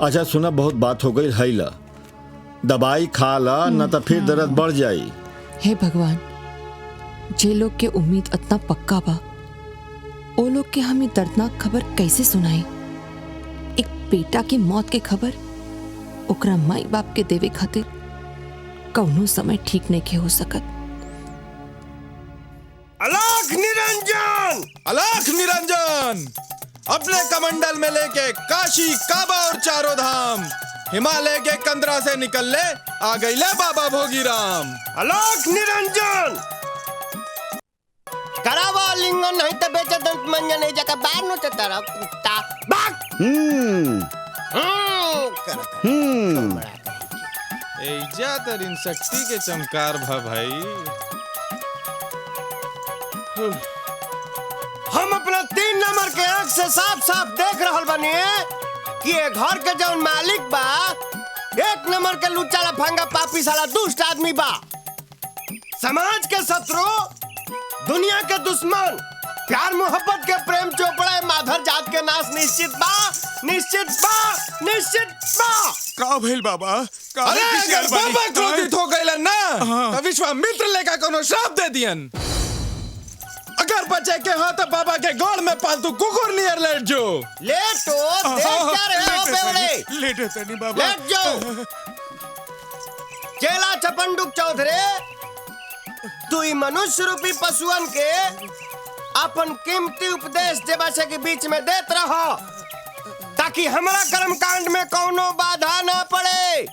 अच्छा सुना, बहुत बात हो गई है, ला दवाई खा ला, ना तो फिर दर्द बढ़ जाई। हे भगवान, जे लोग के उम्मीद इतना पक्का बा ओ लोग के हमें दर्दनाक खबर कैसे सुनाई। एक बेटा के मौत के खबर ओकरा माई बाप के देवे खातिर कौनो समय ठीक नहीं के हो सकत। अलाख निरंजन, अलाख निरंजन अपने कमंडल में लेके काशी, काबा और चारों धाम हिमालय के कंदरा से निकल ले आ गई ले बाबा भोगीराम। अलाख निरंजन करावा लिंगन नहीं तो बेचे दंत मंजन नहीं जगह बाहर नो चतारा कुत्ता बाग। एजा तरीन शक्ति के चमकार भा भाई। हम अपना 3 नंबर के आंख से साफ साफ देख रहल बानी कि ये घर के जौन मालिक बा 1 नंबर के लुच्चा लफंगा पापी साला दुष्ट आदमी बा। समाज के शत्रु, दुनिया के दुश्मन, प्यार मोहब्बत के प्रेम चोपड़ा माधर जात के नाश निश्चित बा, निश्चित बा, निश्चित बा। का भइल बाबा? अरे अगर बाबा क्रोधित हो गइलन ना तो विश्वामित्र लेका कोनो श्राप दे दियन। अगर बचे के हो तो बाबा के गोड़ में पालतू कुकुर नियर लेट जो। लेटो देख जा रहे हो बेवड़े। लेटे तनी बाबा। लेट जाओ। चेला चपंडुक चौधरी तू ही मनुष्य रूपी पशुअन के अपन कीमती उपदेश देवा से के बीच में देत रहो ताकि हमारा कर्म कांड में कोनो बाधा न पड़े।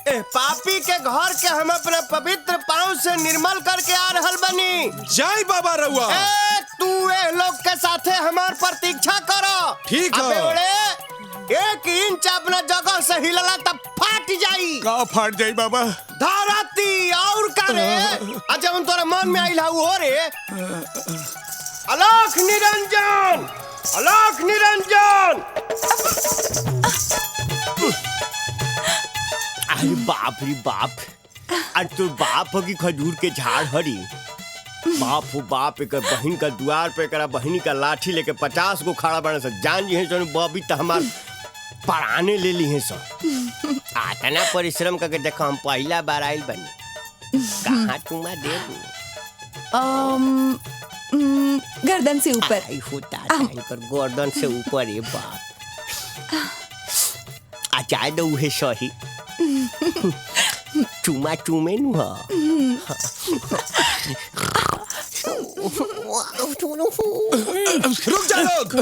ए पापी के घर के हम अपने पवित्र पांव से निर्मल करके आ रहल बनी। जय बाबा रउआ। तू ए लोग के साथे हमार प्रतीक्षा करो। ठीक है। अबे 1 इंच अपना जगह से हिलला तब फाट जाई। का फाट जाई बाबा? धरती और का रे? अच्छा उन तोरा मन में आइल हो रे। अलाख निरंजन, अलाख निरंजन। अरे बाप रे बाप, आज तो बाप हो कि खजूर के झाड़ हरी। बाप हो बाप, एक बहन का द्वार पे करा बहनी का लाठी लेके 50 को खड़ा बने से जान जी है जो बॉबी तो हमार पराने ले ली है सो। आतना परिश्रम करके देखो हम पहला बार आइल बनी। कहाँ तुम दे गर्दन से ऊपर। गर्दन से ऊपर है बाप। आचार दो है सही। चुमा चुमे नु रुक जा लोग।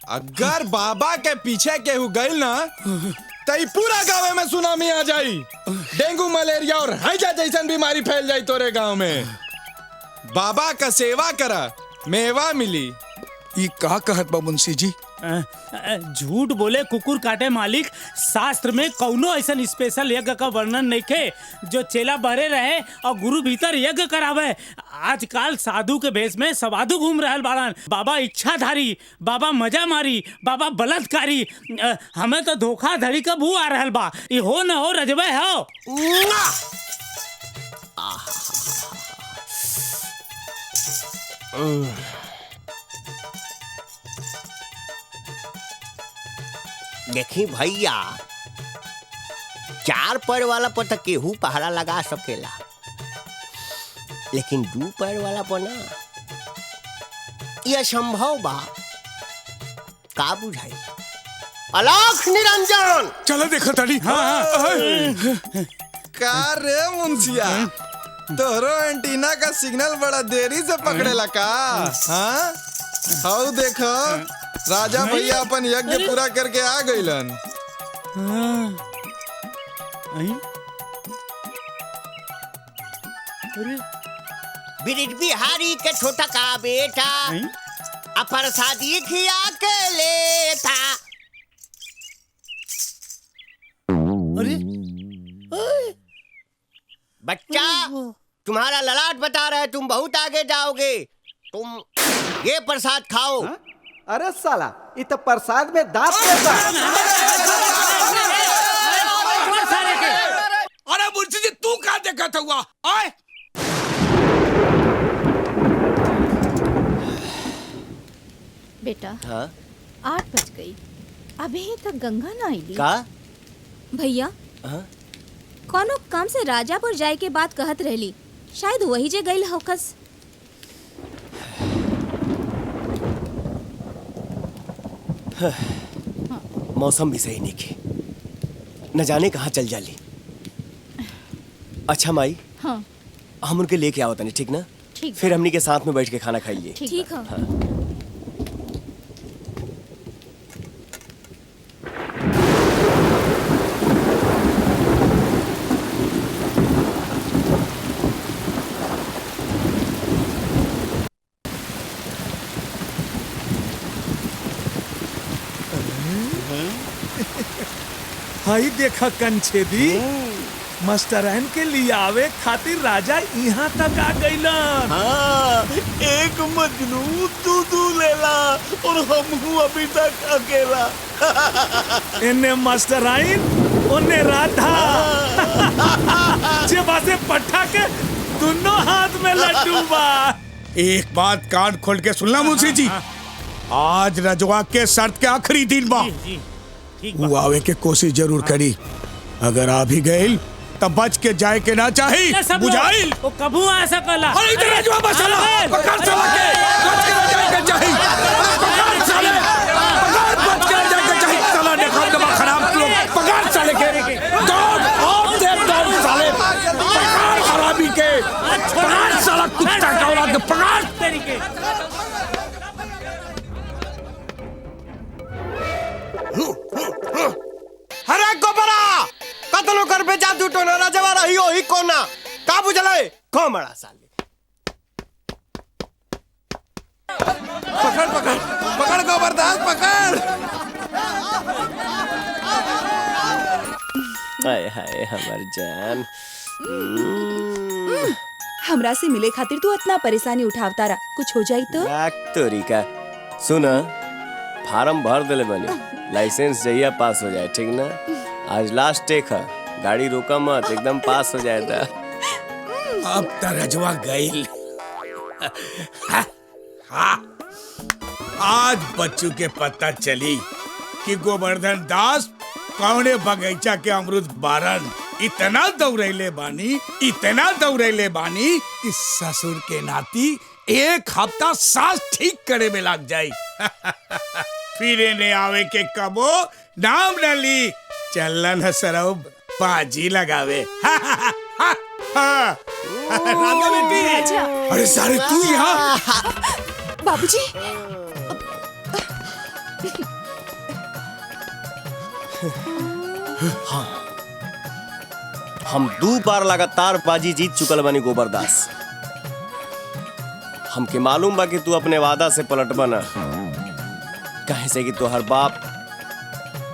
अगर बाबा के पीछे केहू गइल ना तो पूरा गाँव में सुनामी आ जाई। डेंगू, मलेरिया और हैजा जैसन बीमारी फैल जाई तोरे गांव में। बाबा का सेवा करा मेवा मिली। ये का कहत बा मुंशी जी? झूठ बोले कुकुर काटे मालिक। शास्त्र में कौनो ऐसा स्पेशल यज्ञ का वर्णन नहीं के जो चेला बहरे रहे और गुरु भीतर यज्ञ करावे। आजकल साधु के भेष में सवाधु घूम रहल बाड़न। बाबा इच्छाधारी, बाबा मजा मारी, बाबा बलात्कारी। हमें तो धोखाधड़ी का भू आ रहल बा। ये हो न हो रजबे हो। देखी भैया, 4 पैर वाला पर तक केहू पहरा लगा सकेला, लेकिन 2 पैर वाला पर ना यह संभव बा। का बुझाई? अलाख निरंजन चलो देखो ताली। का रे मुंशिया, तोरो एंटीना का सिग्नल बड़ा देरी से पकड़ेला का? हाँ हाउ देखो, राजा भैया अपन यज्ञ पूरा करके आ गइलन। ब्रिज बिहारी के छोटा का बेटा प्रसादी खिया के लेता। बच्चा, तुम्हारा ललाट बता रहा है तुम बहुत आगे जाओगे। तुम ये प्रसाद खाओ। अरे साला, ये तो प्रसाद में दांत कैसा? अरे मुंशी जी, तू कहाँ देखा था हुआ? आए बेटा, हाँ? 8 बज गई, अभी तक गंगा ना आई। का भैया, हाँ? कोनो काम से राजापुर जाए के बात कहत रहली। शायद वही जे गई होकस। मौसम भी सही नहीं के, न जाने कहाँ चल जाली। अच्छा माई, हाँ हम उनके लेके आओ तनी, ठीक ना? ठीक। फिर हमनी के साथ में बैठ के खाना खाइए। ठीक है। हाँ। हाई देखा कंछेदी, मास्टरन के लिए आवे खातिर राजा यहाँ तक आ गईलन। हाँ, एक मजनू तू लेला और हम अभी तक अकेला। इन्ने मास्टराइन, उन्ने राधा। जेबा से पट्टा के दोनों हाथ में लड्डू बा। एक बात कान खोल के सुनना मुंशी जी, आज रजवा के शर्त के आखिरी दिन बा। वो आवे के कोशिश जरूर करी, अगर आ भी गई तब बच के जाए के ना चाही, बुझाइल? वो कबू आ सकला। अरे इधर रजवा बसला, पकड़ चला के, बच के ना जाए के चाही। पकड़ साले, पकड़ बच के ना जाए के चाही। साला देखो दबा खराब लोग, पकड़ साले के, दौड़ और दौड़ साले, पकड़ खराबी के, पकड़ साला कुत्ता का औलाद के, पकड़ तरीके। अरे गोबरा कतलो कर पे जादू टोना राजवा रही हो ही कोना का बुझले को मड़ा साले। पकड़ पकड़ पकड़ गोबरदास पकड़। हाय हाय हमर जान। हमरा से मिले खातिर तू इतना परेशानी उठावता रहा, कुछ हो जाई तो? तोरिका सुना, फार्म भर दिले बनी, लाइसेंस जहिया पास हो जाए, ठीक ना? आज लास्ट टेक है, गाड़ी रोका मत, एकदम पास हो जाए था। अब तरजवा गईल। आज बच्चू के पता चली कि गोवर्धन दास कौने बगीचा के अमरुद बारन इतना दौड़ैले बानी, इतना दौड़ैले बानी कि ससुर के नाती एक हफ्ता सांस ठीक करे में लग जाई। फिर इन्हें आवे के कबो नाम न ली, चलन है सरौ बाजी लगावे। राधा बेटी, अरे सारे तू यहाँ? बाबूजी, हाँ, हम 2 बार लगातार बाजी जीत चुकल बानी गोबरदास। हमके मालूम बा कि तू अपने वादा से पलट बना, कहे से कि तोहर बाप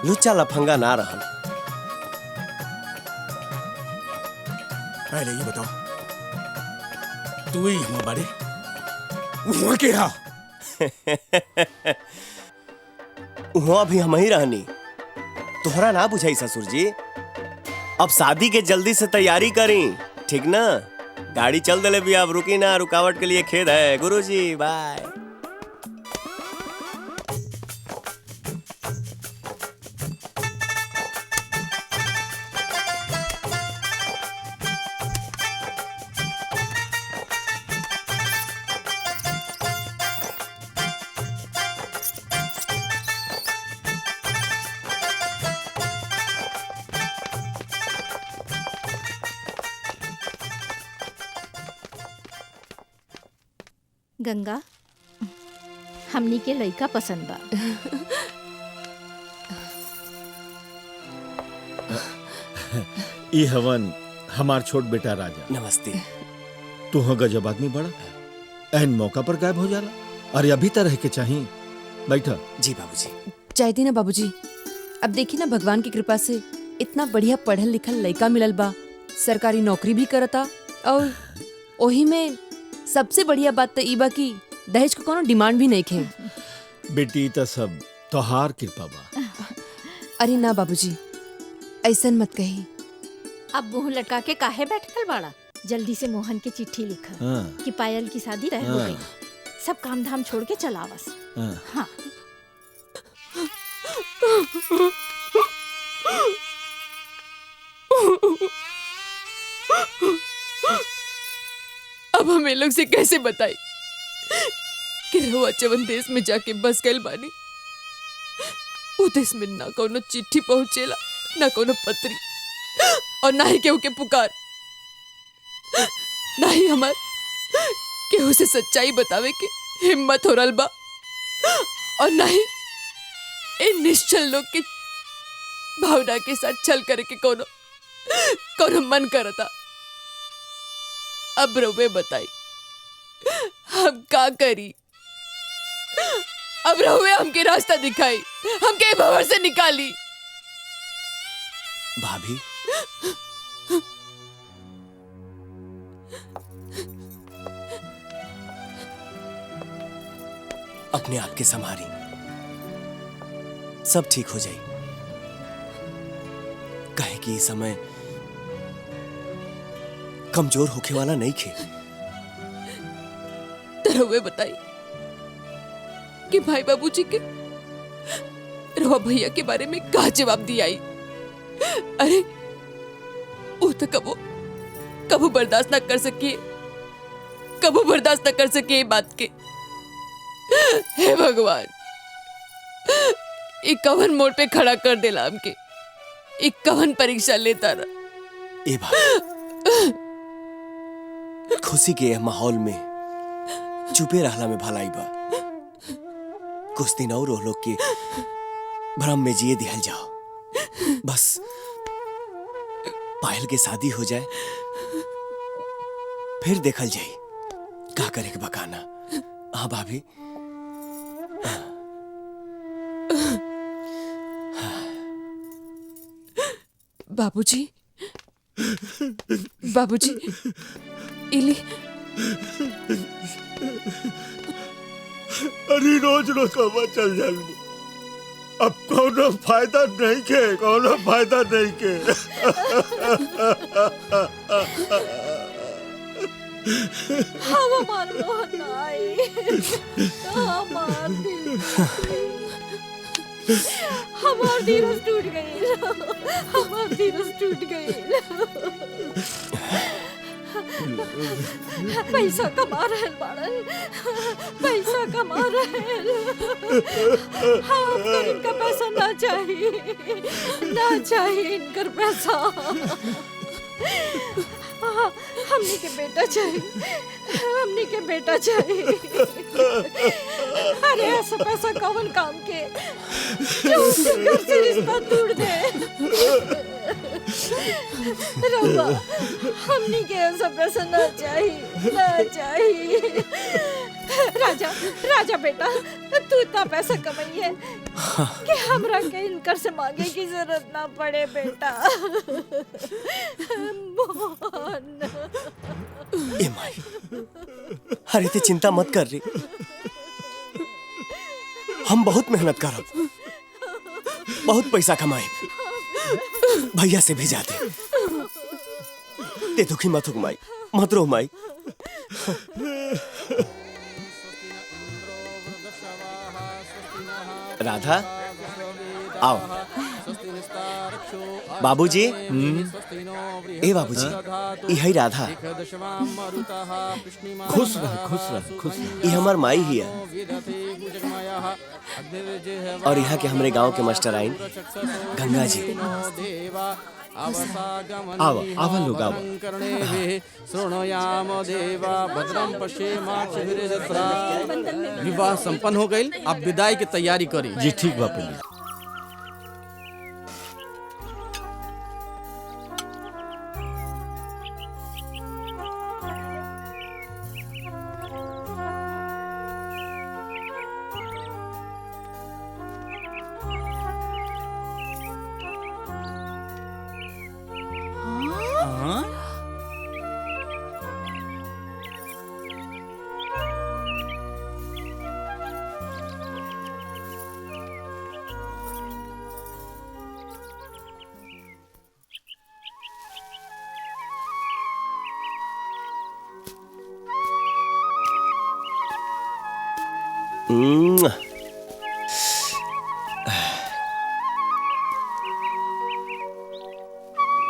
लुच्चा लफंगा ना रहल। पहले ये बताओ, तू ही हम बारे वहाँ के रहा? वहाँ भी हम ही रहनी, तोहरा ना बुझाई ससुर जी। अब शादी के जल्दी से तैयारी करी, ठीक ना? गाड़ी चल दले भी, अब रुकी ना, रुकावट के लिए खेद है। गुरुजी बाय। गंगा, हमनी के लइका पसंद बा। ई हवन हमार छोट बेटा राजा। नमस्ते। तू हो गजब आदमी बड़ा, एहन मौका पर गायब हो जाला। अरे अभी तो रह के चाहिए, बैठा। जी बाबूजी। चाहती ना बाबूजी, अब देखी ना भगवान की कृपा से इतना बढ़िया पढ़ल लिखल लड़का मिलल बा, सरकारी नौकरी भी करता, और ओही में सबसे बढ़िया बात तो ई बा कि दहेज को कोनो डिमांड भी नहीं खे। बेटी तो सब तोहार कृपा बा। अरे ना बाबूजी, ऐसन मत कही। अब मुंह लटका के काहे बैठल बाड़ा? जल्दी से मोहन के चिट्ठी लिखा कि पायल की शादी रह हो गई, सब काम धाम छोड़ के चलावस। हाँ। अब हम ये लोग से कैसे बताई कि रहुआ जवन देश में जाके बस गए बानी, वो देश में ना कोनो चिट्ठी पहुंचेला, ना कोनो पत्री, और ना ही केहू के पुकार, ना ही हमार केहू से सच्चाई बतावे के हिम्मत हो रहा बा, और ना ही इन निश्चल लोग के भावना के साथ छल करे के कोनो मन करता। अब रउवे बताई हम का करी? अब रहुए हमके रास्ता दिखाई, हमके भंवर से निकाली। भाभी, अपने आप के संभारी, सब ठीक हो जाए। कहे कि इस समय कमजोर होके वाला नहीं खे। रहुए बताई कि भाई बाबूजी के रहुआ भैया के बारे में का जवाब दिया? अरे वो तो कबो बर्दाश्त ना कर सकिए, कबो बर्दाश्त ना कर सकिए बात के। हे भगवान, एक कवन मोड़ पे खड़ा कर देला हमके, एक कवन परीक्षा लेता रहा। ए भाई, खुशी के माहौल में चुपे रहला में भलाई बा। कुछ दिन और लोग के भ्रम में जिए दिहल जाओ। बस पायल के शादी हो जाए, फिर देखल जाए का करे के बकाना। हाँ भाभी, बाबूजी, बाबूजी, इली अरे रोज रोज कब चल जालू, अब कोनो फायदा नहीं के, कोनो फायदा नहीं के। हमार मोहन आई, हमार दिल, हमार धीरज टूट गई, हमार धीरज टूट गई। पैसा कमा रहे बाड़न, पैसा कमा रहे। हमको इनका पैसा ना चाहिए, ना चाहिए इनका पैसा। हमने के बेटा चाहिए, हमने के बेटा चाहिए। अरे ऐसा पैसा कौन काम के जो उसके घर से रिश्ता तोड़ दे। रब्बा, हमने के ऐसा पैसा ना चाहिए, ना चाहिए। राजा, राजा बेटा, तू इतना पैसा कमाई है कि हमरा के इनकर से मांगे की जरूरत ना पड़े बेटा। मोहन, ए माई, अरे ते चिंता मत कर रही, हम बहुत मेहनत करब, बहुत पैसा कमाए, भैया से भेजा दे। ते दुखी मत हो माई, मत रो माई। राधा, आओ। बाबूजी, ए बाबूजी, यही राधा। खुश रह, खुश रह, खुश रह। ये हमार माई ही है, और यहाँ के हमारे गांव के मास्टर आइन गंगा जी। आवा, आवा लोग आवा। विवाह संपन्न हो गई, अब विदाई की तैयारी करी। जी ठीक बा पंडित।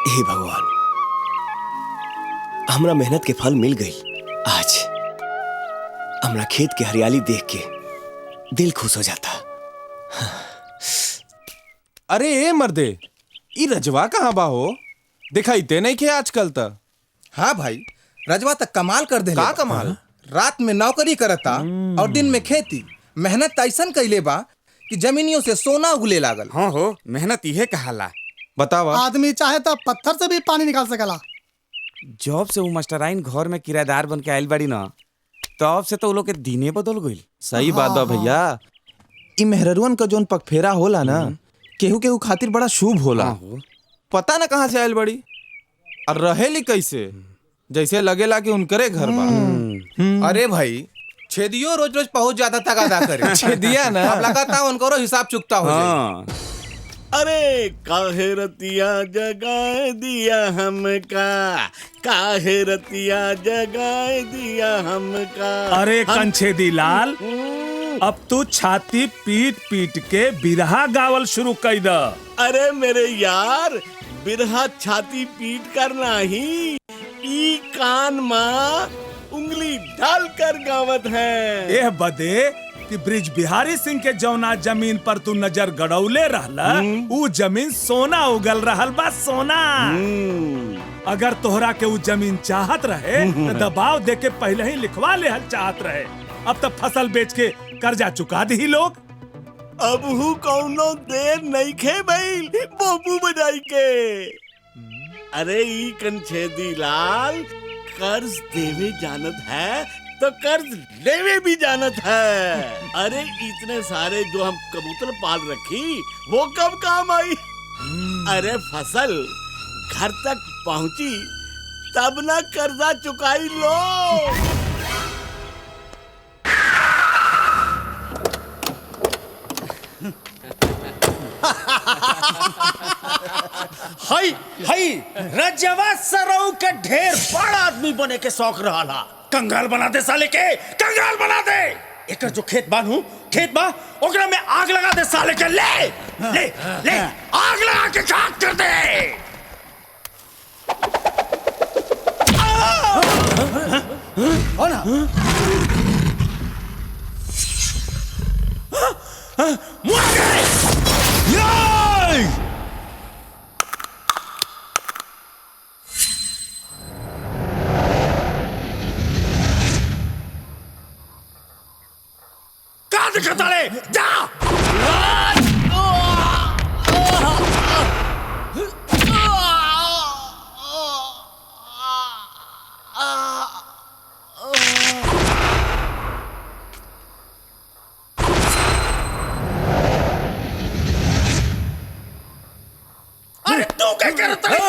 हे भगवान, हमरा मेहनत के फल मिल गई। आज हमरा खेत की हरियाली देख के दिल खुश हो जाता। अरे ए मर्दे, ई रजवा कहाँ बा हो? दिखाई दे नहीं के आजकल तक। हाँ भाई, रजवा तक कमाल कर दे। का कमाल? रात में नौकरी करता और दिन में खेती। मेहनत ऐसन कैले बा कि जमीनियों से सोना उगले लागल। हाँ हो, मेहनत इहे कहाला। बतावा। आदमी चाहे तो पत्थर से भी पानी निकाल सकला। जॉब से वो मास्टराइन घर में किराएदार बन के आयल बाड़ी ना, तब से तो वो लोग के दिने बदल गइल। सही बात बा भैया। ई मेहररुअन का जोन पगफेरा होला ना, केहू केहू खातिर बड़ा शुभ होला। पता ना कहाँ से आयल बड़ी और रहेली कैसे, जैसे लगेला कि उनकरे घर बा। अरे भाई, छेदियो रोज रोज पहुंच जाता तगादा करे। छेदिया ना, अब लगाता उनको हिसाब चुकता हो जाए। अरे काहे रतिया जगाए दिया हमका, काहे रतिया जगाए दिया हमका। अरे कंछेदी लाल, अब तू छाती पीट पीट के बिरहा गावल शुरू कर द। अरे मेरे यार, बिरहा छाती पीट कर नहीं, ई कान माँ उंगली डाल कर गावत है। एह बदे कि ब्रिज बिहारी सिंह के जौना जमीन पर तू नजर गड़ौले रहला, ऊ जमीन सोना उगल रहल बा, सोना। अगर तोहरा के ऊ जमीन चाहत रहे तो दबाव दे के पहले ही लिखवा ले चाहत रहे। अब तक फसल बेच के कर्जा चुका दी लोग। अब हु कौनो देर नहीं खे भइल बाबू बजाई के। अरे ई कंछेदी लाल, कर्ज देवे जानत है तो कर्ज लेवे भी जानत है। अरे इतने सारे जो हम कबूतर पाल रखी, वो कब काम आई? अरे फसल घर तक पहुंची तब ना कर्जा चुकाई लो। हाय हाय, रजवा सरऊ के ढेर बड़ा आदमी बने के शौक रहा। कंगाल बना दे साले के, कंगाल बना दे। एक जो खेत बानू, खेत बा ओकरा में आग लगा दे साले के। ले ले ले, आग लगा के खाक कर दे। दिखताले जा। अरे तू क्या करता है?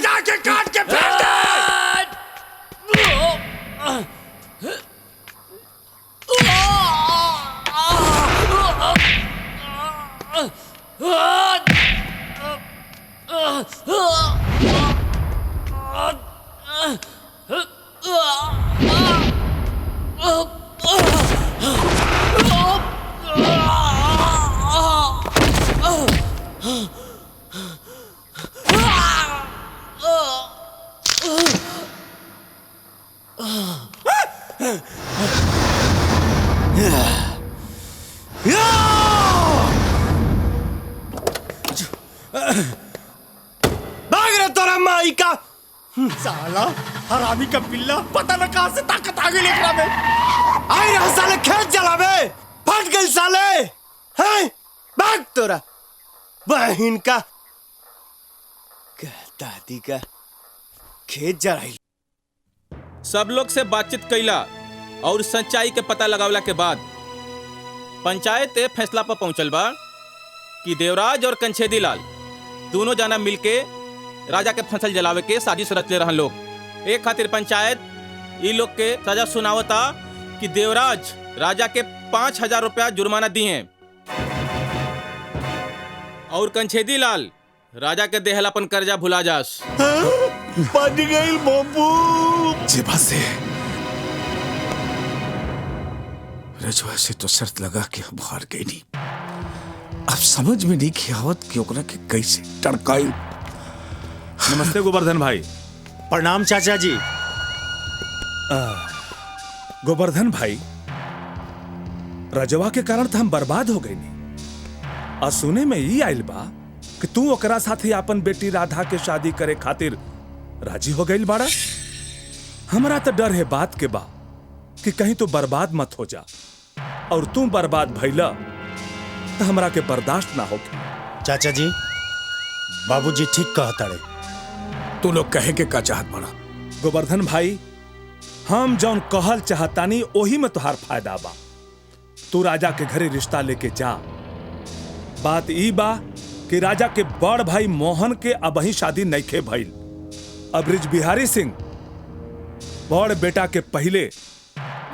जाके काट के फेंक दे। भाग रे तोरा माई का साला हरामी का पिल्ला, पता न कहां से ताकत आ गई एकरा में। आई रहा साले खेत जलावे, फट गई साले। हैं भाग तोरा बहन का दादी का खेत जराई। सब लोग से बातचीत कैला और सच्चाई के पता लगावला के बाद पंचायत ए फैसला पर पहुंचल बा कि देवराज और कंछेदी लाल दोनों जना मिलके राजा के फसल जलावे के साजिश रच ले रहन लोग। एक खातिर पंचायत ई लोग के सजा सुनावता कि देवराज राजा के 5,000 रुपया जुर्माना दिए और कंछेदी लाल राजा के देहल अपन कर्जा भुला जास। बच गई बाबू। जेबा से रजवा से तो शर्त लगा के हम हार गई नहीं। अब समझ में नहीं की आवत कि ओकरा के कैसे टड़काई। नमस्ते गोवर्धन भाई। प्रणाम चाचा जी। गोवर्धन भाई, रजवा के कारण तो हम बर्बाद हो गए नहीं। और सुने में ये आइल बा कि तू ओकरा साथे अपन बेटी राधा के शादी करे खातिर राजी हो गई बाड़ा। हमरा तो डर है बात के बा कि कहीं तू बर्बाद मत हो जा, और तू बर्बाद भइला तो हमरा के बर्दाश्त ना होगी। चाचा जी, बाबूजी ठीक कहता रे। तू लोग कहे के का चाहत बड़ा? गोवर्धन भाई, हम जौन कहल चाहतानी ओही में तुहार फायदा बा। तू राजा के घरे रिश्ता लेके जा। बात ई बा कि राजा के बड़ भाई मोहन के अबही शादी नइखे भइल। अब ब्रिज बिहारी सिंह बड़ बेटा के पहले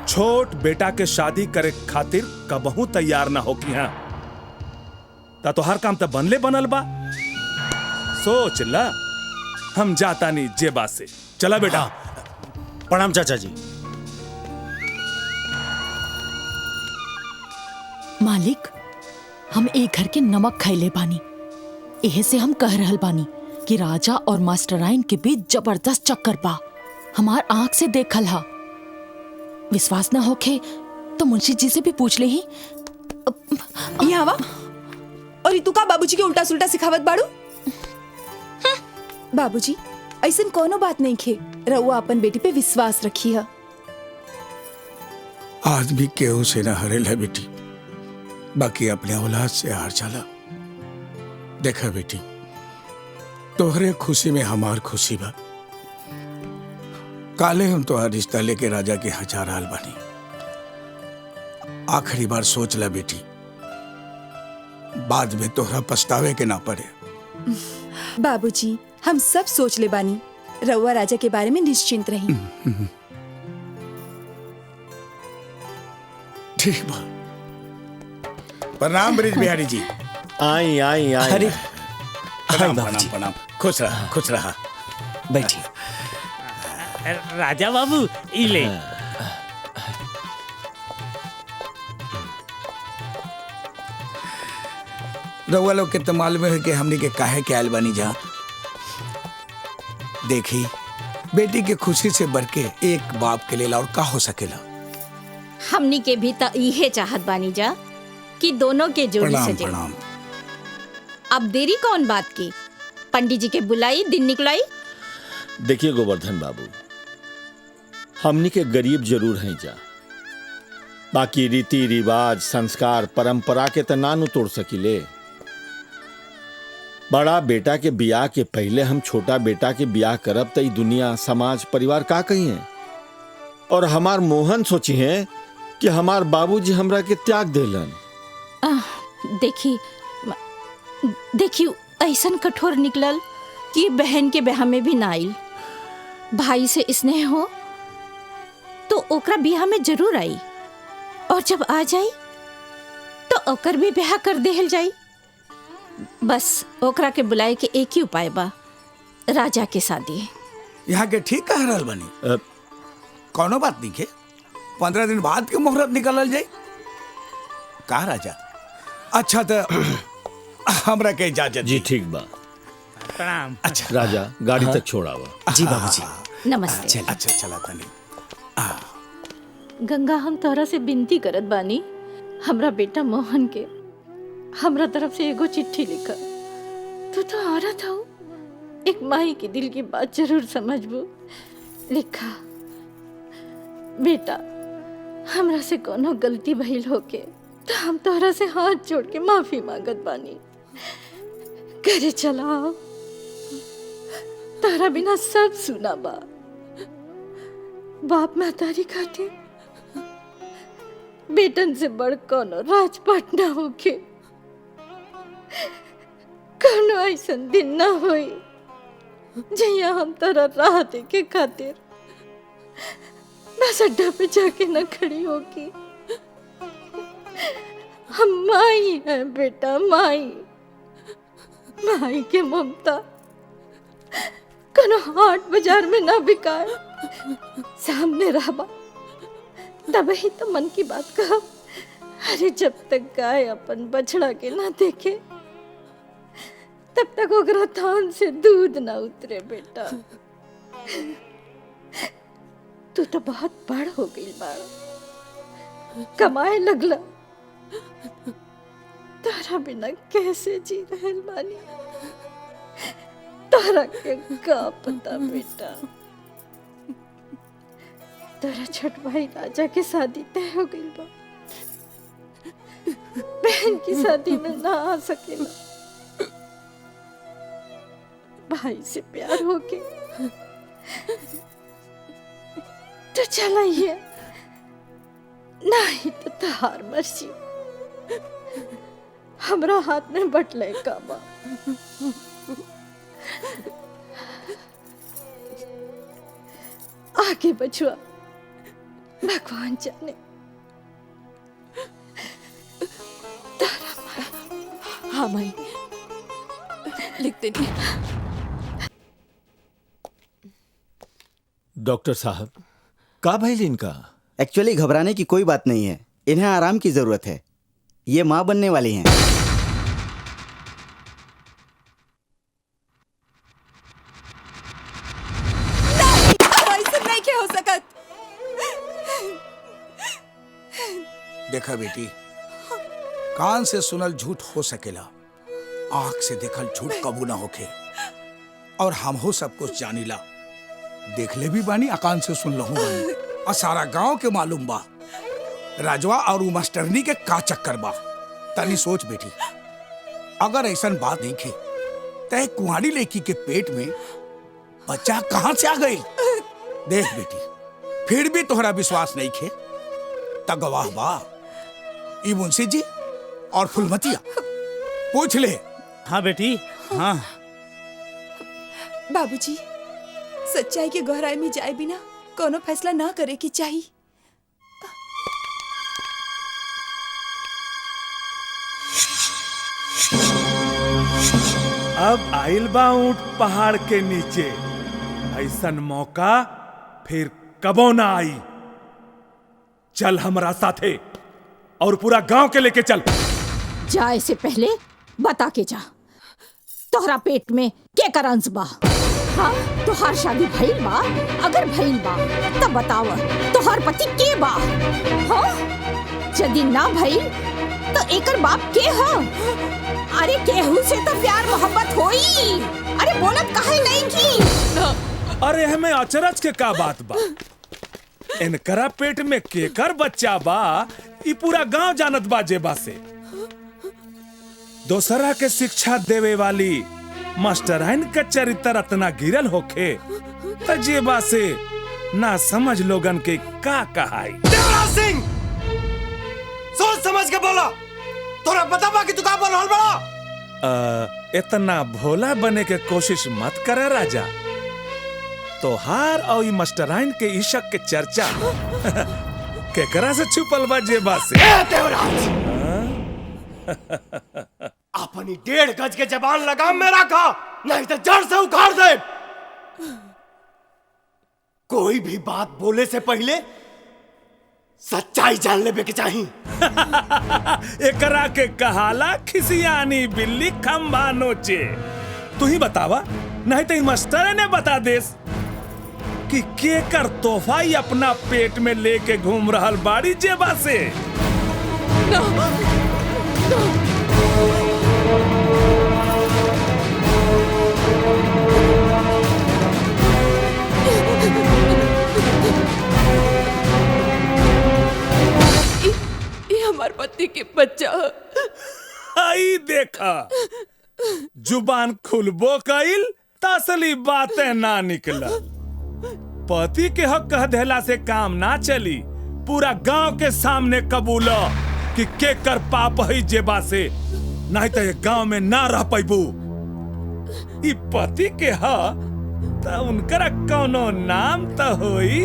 छोट बेटा के शादी करे खातिर कबहू तैयार ना होकी हैं। ता तोहार काम तो बनले बनल बा। सोच ला, हम जाता नहीं जेबा से। चला बेटा। प्रणाम चाचा जी। मालिक, हम एक घर के नमक खैले बानी। एहे से हम कह रहल बानी कि राजा और मास्टराइन के बीच जबरदस्त चक्कर बा। हमार आंख से देखल हा। विश्वास ना होखे तो मुंशी जी से भी पूछ ले ही। ये हवा और तू का बाबूजी के उल्टा सुल्टा सिखावत बाड़ू? बाबूजी, ऐसन कोनो बात नहीं खे। रउआ अपन बेटी पे विश्वास रखी है। आदमी केहू से ना हरेल है बेटी, बाकी अपने औलाद से हार जाला। देखा बेटी, तोहरे खुशी में हमार खुशी बा। काले हम तो रिश्ता लेके राजा के यहाँ जा रहल बानी। आखिरी बार सोच ला बेटी, बाद में तोहरा पछतावे के ना पड़े। बाबूजी, हम सब सोच ले बानी। रउआ राजा के बारे में निश्चिंत रही। ठीक बा। प्रणाम ब्रिज बिहारी जी। आई आई आई। अरे प्रणाम प्रणाम प्रणाम। खुश रहा, खुश रहा। बैठिए। राजा बाबू, इले। रउआ लोग के तो मालूम है कि हमनी के काहे के आयल बानी जा। देखी, बेटी के खुशी से बढ़ के एक बाप के लिए और का हो सकेला। हमनी के भी तो इहे चाहत बानी जा कि दोनों के जोड़ी प्रणाम सजे। प्रणाम। अब देरी कौन बात की? पंडित जी के बुलाई, दिन निकलाई। देखिए गोवर्धन बाबू, हमनी के गरीब जरूर हैं जा, बाकी रीति रिवाज संस्कार परंपरा के तो ना नु तोड़ सकिले। बड़ा बेटा के बियाह के पहले हम छोटा बेटा के बियाह करब तो दुनिया समाज परिवार का कही है। और हमार मोहन सोची है कि हमार बाबूजी हमरा के त्याग देलन। देखी ऐसन कठोर निकलल कि बहन के ब्याह में भी ना आइल। भाई से स्नेह हो तो ओकरा ब्याह में जरूर आई, और जब आ जाई तो ओकर भी ब्याह कर देहल जाई। बस ओकरा के बुलाए के एक ही उपाय बा, राजा के शादी। यहाँ के ठीक कह रहल बनी। कोनो बात नहीं के 15 दिन बाद के मुहूर्त निकलल जाए का राजा? अच्छा तो हमरा के इजाजत जी। ठीक बा। प्रणाम। अच्छा राजा, गाड़ी तक छोड़ावा। जी बाबूजी। नमस्ते। अच्छा चला तनी। गंगा, हम तोहरा से विनती करत बानी, हमरा बेटा मोहन के हमरा तरफ से एगो चिट्ठी लिखा। तू तो औरत हो, एक माई के दिल की बात जरूर समझबू। लिखा, बेटा हमरा से कोनो गलती भइल होके तो हम तोहरा से हाथ जोड़ के माफी मांगत बानी। घरे चलाओ, तारा बिना सब सुना बा। बाप महतारी खातिर बेटन से बड़ कोनो राजपाट ना होके। कोनो ऐसन दिन ना होई जहिया हम तारा राह देखे खातिर बस अड्डा पे जाके न खड़ी होगी। हम माई हैं बेटा, माई। माई के ममता कनो हाट बाजार में ना बिकाए, सामने रहबा तब ही तो मन की बात कहा। अरे जब तक गाय अपन बछड़ा के ना देखे तब तक ओकरा थान से दूध ना उतरे बेटा। तू तो बहुत बड़ हो गई बाड़ा, कमाए लगला। तारा बिना कैसे जी रहल बानी, तारा के का पता बेटा। तारा छोट भाई राजा के शादी तय हो गई बा, बहन की शादी में ना आ सकेला। भाई से प्यार होके तो चलाइए, नहीं तो तहार मर्जी। हमरा हाथ में बटले का बा। आगे बचुआ भगवान जाने। हाँ माई, लिख देनी। डॉक्टर साहब, का भइल इनका? एक्चुअली घबराने की कोई बात नहीं है, इन्हें आराम की जरूरत है। ये माँ बनने वाली हैं। नहीं हो सकत। देखा बेटी, कान से सुनल झूठ हो सकेला, आंख से देखल झूठ कबू ना होके। और हम हो सब कुछ जानीला, देखले भी बानी, अकान से सुन लहू बानी, और सारा गांव के मालूम बा राजवा और मास्टरनी के का चक्कर बा। तनी सोच बेटी, अगर ऐसन बात नहीं खे तय कुंवारी लड़की के पेट में बच्चा कहां से आ गई? देख बेटी, फिर भी तोहरा विश्वास नहीं खे त गवाह बा ई मुंशी जी और फुलमतिया, पूछ ले। हाँ बेटी, हाँ। बाबूजी, सच्चाई के गहराई में जाए बिना कोनो फैसला ना करे की चाहिए। अब आइल बा ऊंट पहाड़ के नीचे, ऐसन मौका फिर कबो ना आई। चल हमरा साथे और पूरा गांव के लेके चल। जाए से पहले बता के जा, तोहरा पेट में के करंस बा? हाँ, तोहार शादी भइल बा? अगर भइल बा तब बताव, तोहार पति के बा? हाँ, यदि ना भइल तो एकर बाप के हा? अरे केहू से तो प्यार मोहब्बत होई। अरे बोलत काहे नहीं की? अरे हमें अचरज के का बात बा? इनकरा पेट में केकर बच्चा बा ई पूरा गांव जानत बा जेबा से। दोसरा के शिक्षा देवे वाली मास्टराइन का चरित्र इतना गिरल होखे त जेबा से ना समझ लोगन के का कहाई। देवराज सिंह, सोच समझ के बोला, तोरा पता बा कि तू का बोल रहल बड़ा? इतना भोला बने के कोशिश मत करे राजा। तोहार और ई मास्टराइन के इशक के चर्चा केकरा से छुपल बा जेबा से? देवराज, अपनी 1.5 गज के जबान लगाम में रखा, नहीं तो जड़ से उखाड़ दे। कोई भी बात बोले से पहले सच्चाई जान लेबे के चाहिए। एकरा के कहाला खिसियानी बिल्ली खंभा नोचे। तू ही बतावा, नहीं तो मास्टर ने बता देस कि केकर तोहफा ही अपना पेट में लेके घूम रहल बाड़ी जेबा से। ये हमारे पति के बच्चा। आई देखा, जुबान खुलबो कइल तसली बातें ना निकला। पति के हक कह देला से काम ना चली। पूरा गांव के सामने कबूलो कि केकर पाप है जेबा से, नहीं तो ये गांव में ना रह पैबू। ई पति के ह त उनकरा कौनो नाम तो होई।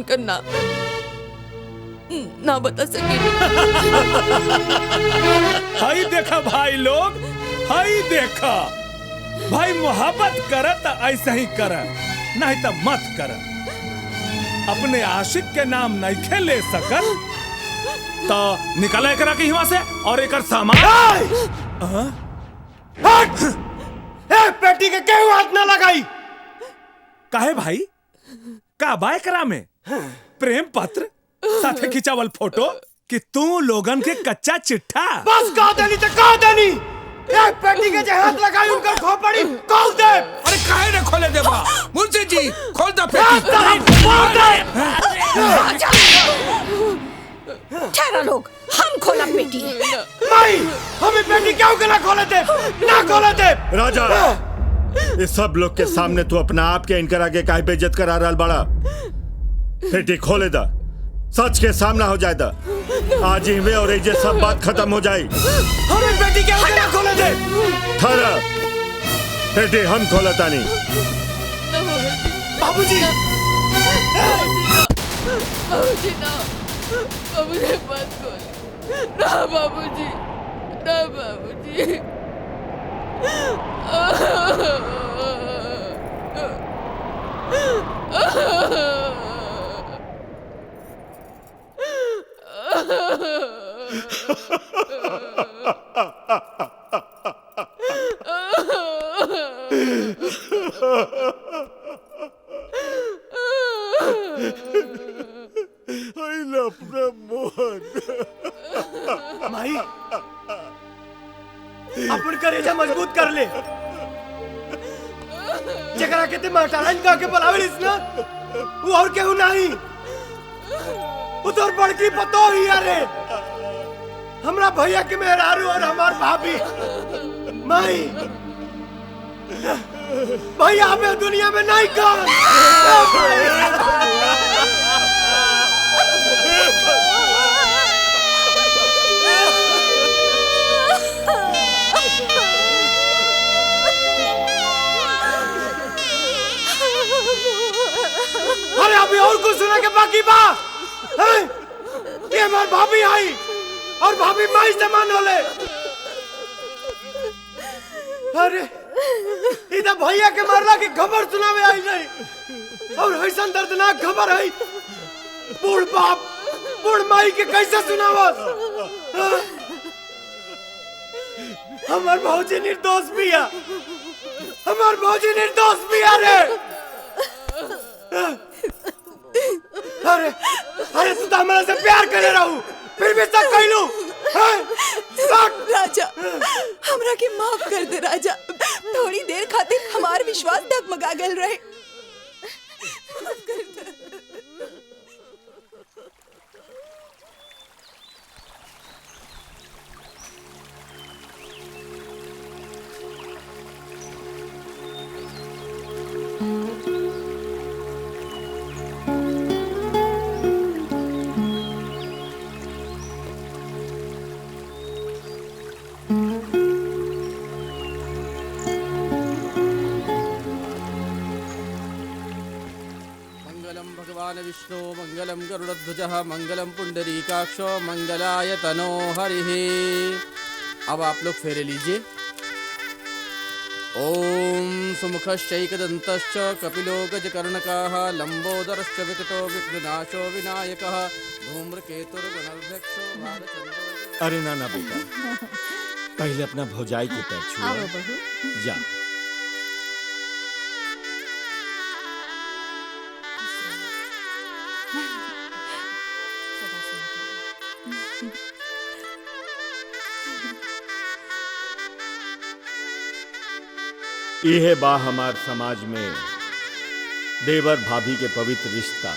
रमाशंकर ना बता सके। हाई देखा भाई लोग, हाई देखा भाई, मोहब्बत कर तो ऐसा ही कर, नहीं तो मत कर। अपने आशिक के नाम नहीं खे ले सकल तो निकल करा के यहाँ से और एक सामान। पेटी के क्यों हाथ ना लगाई? काहे भाई, का बाय करा में प्रेम पत्र साथे खिंचावल फोटो कि तू लोगन के कच्चा चिट्ठा। बस कह देनी तो कह देनी, एक पेटी के जे हाथ लगाई उनका खोपड़ी खोल दे। अरे काहे न खोले देबा? मुंशी जी खोल दो पेटी। ठहरा लोग, हम खोला पेटी। नहीं, हमें पेटी क्यों के ना खोले दे, ना खोले दे। राजा, इस सब लोग के सामने तू अपना आप के इनकर आगे काहे बेइज्जत करा रहा बड़ा? पेटी खोले दा, सच के सामना हो जाए दा। आज ही में और ये सब बात खत्म हो जाए। हमें पेटी क्यों के ना खोले दे? ठहरा, पेटी हम खोलता नहीं। बाबूजी, बाबूजी ना, बाबूजी मत खोल ना, बाबूजी ना, बाबूजी। माई, अपन करेजा मजबूत कर ले। जकरा के ते मास्टराइन का के बुलावेलिस ना, वो और केहू नहीं, वो तोर बड़की पतो ही अरे हमरा भैया के मेहरारू और हमार भाभी। माई, भैया हमें दुनिया में नहीं का। अरे अभी और कुछ सुना के बाकी बा? ये हमार भाभी आई और भाभी माई समान होले। अरे इधर भैया के मरला की खबर सुनावे आई नहीं, और ऐसा दर्दनाक खबर है बूढ़ बाप बूढ़ माई के कैसे सुनावस? हमार भौजी निर्दोष बिया, हमार भौजी निर्दोष बिया रे। अरे अरे तू तो हमारे से प्यार करे रहू, फिर भी सब कहलू। राजा, हमरा के माफ कर दे राजा, थोड़ी देर खातिर हमार विश्वास डगमगा गल रहे। माफ कर दे। विष्णु मंगलम गरुड़ध्वजः मंगलम पुंडरीकाक्षो मंगलाय तनो हरिः। अब आप लोग फेरे लीजिए। ओम सुमुखश्चैकदन्तश्च कपिलो गजकर्णकाः लंबोदरश्च विकटो विघ्ननाशो विनायकः धूम्रकेतुर्गुणर्ध्यक्षो भालचन्द्रो। अरे ना ना बेटा, पहले अपना भौजाई के पैर छुआ। आओ बहू। जा। यह बा हमार समाज में देवर भाभी के पवित्र रिश्ता।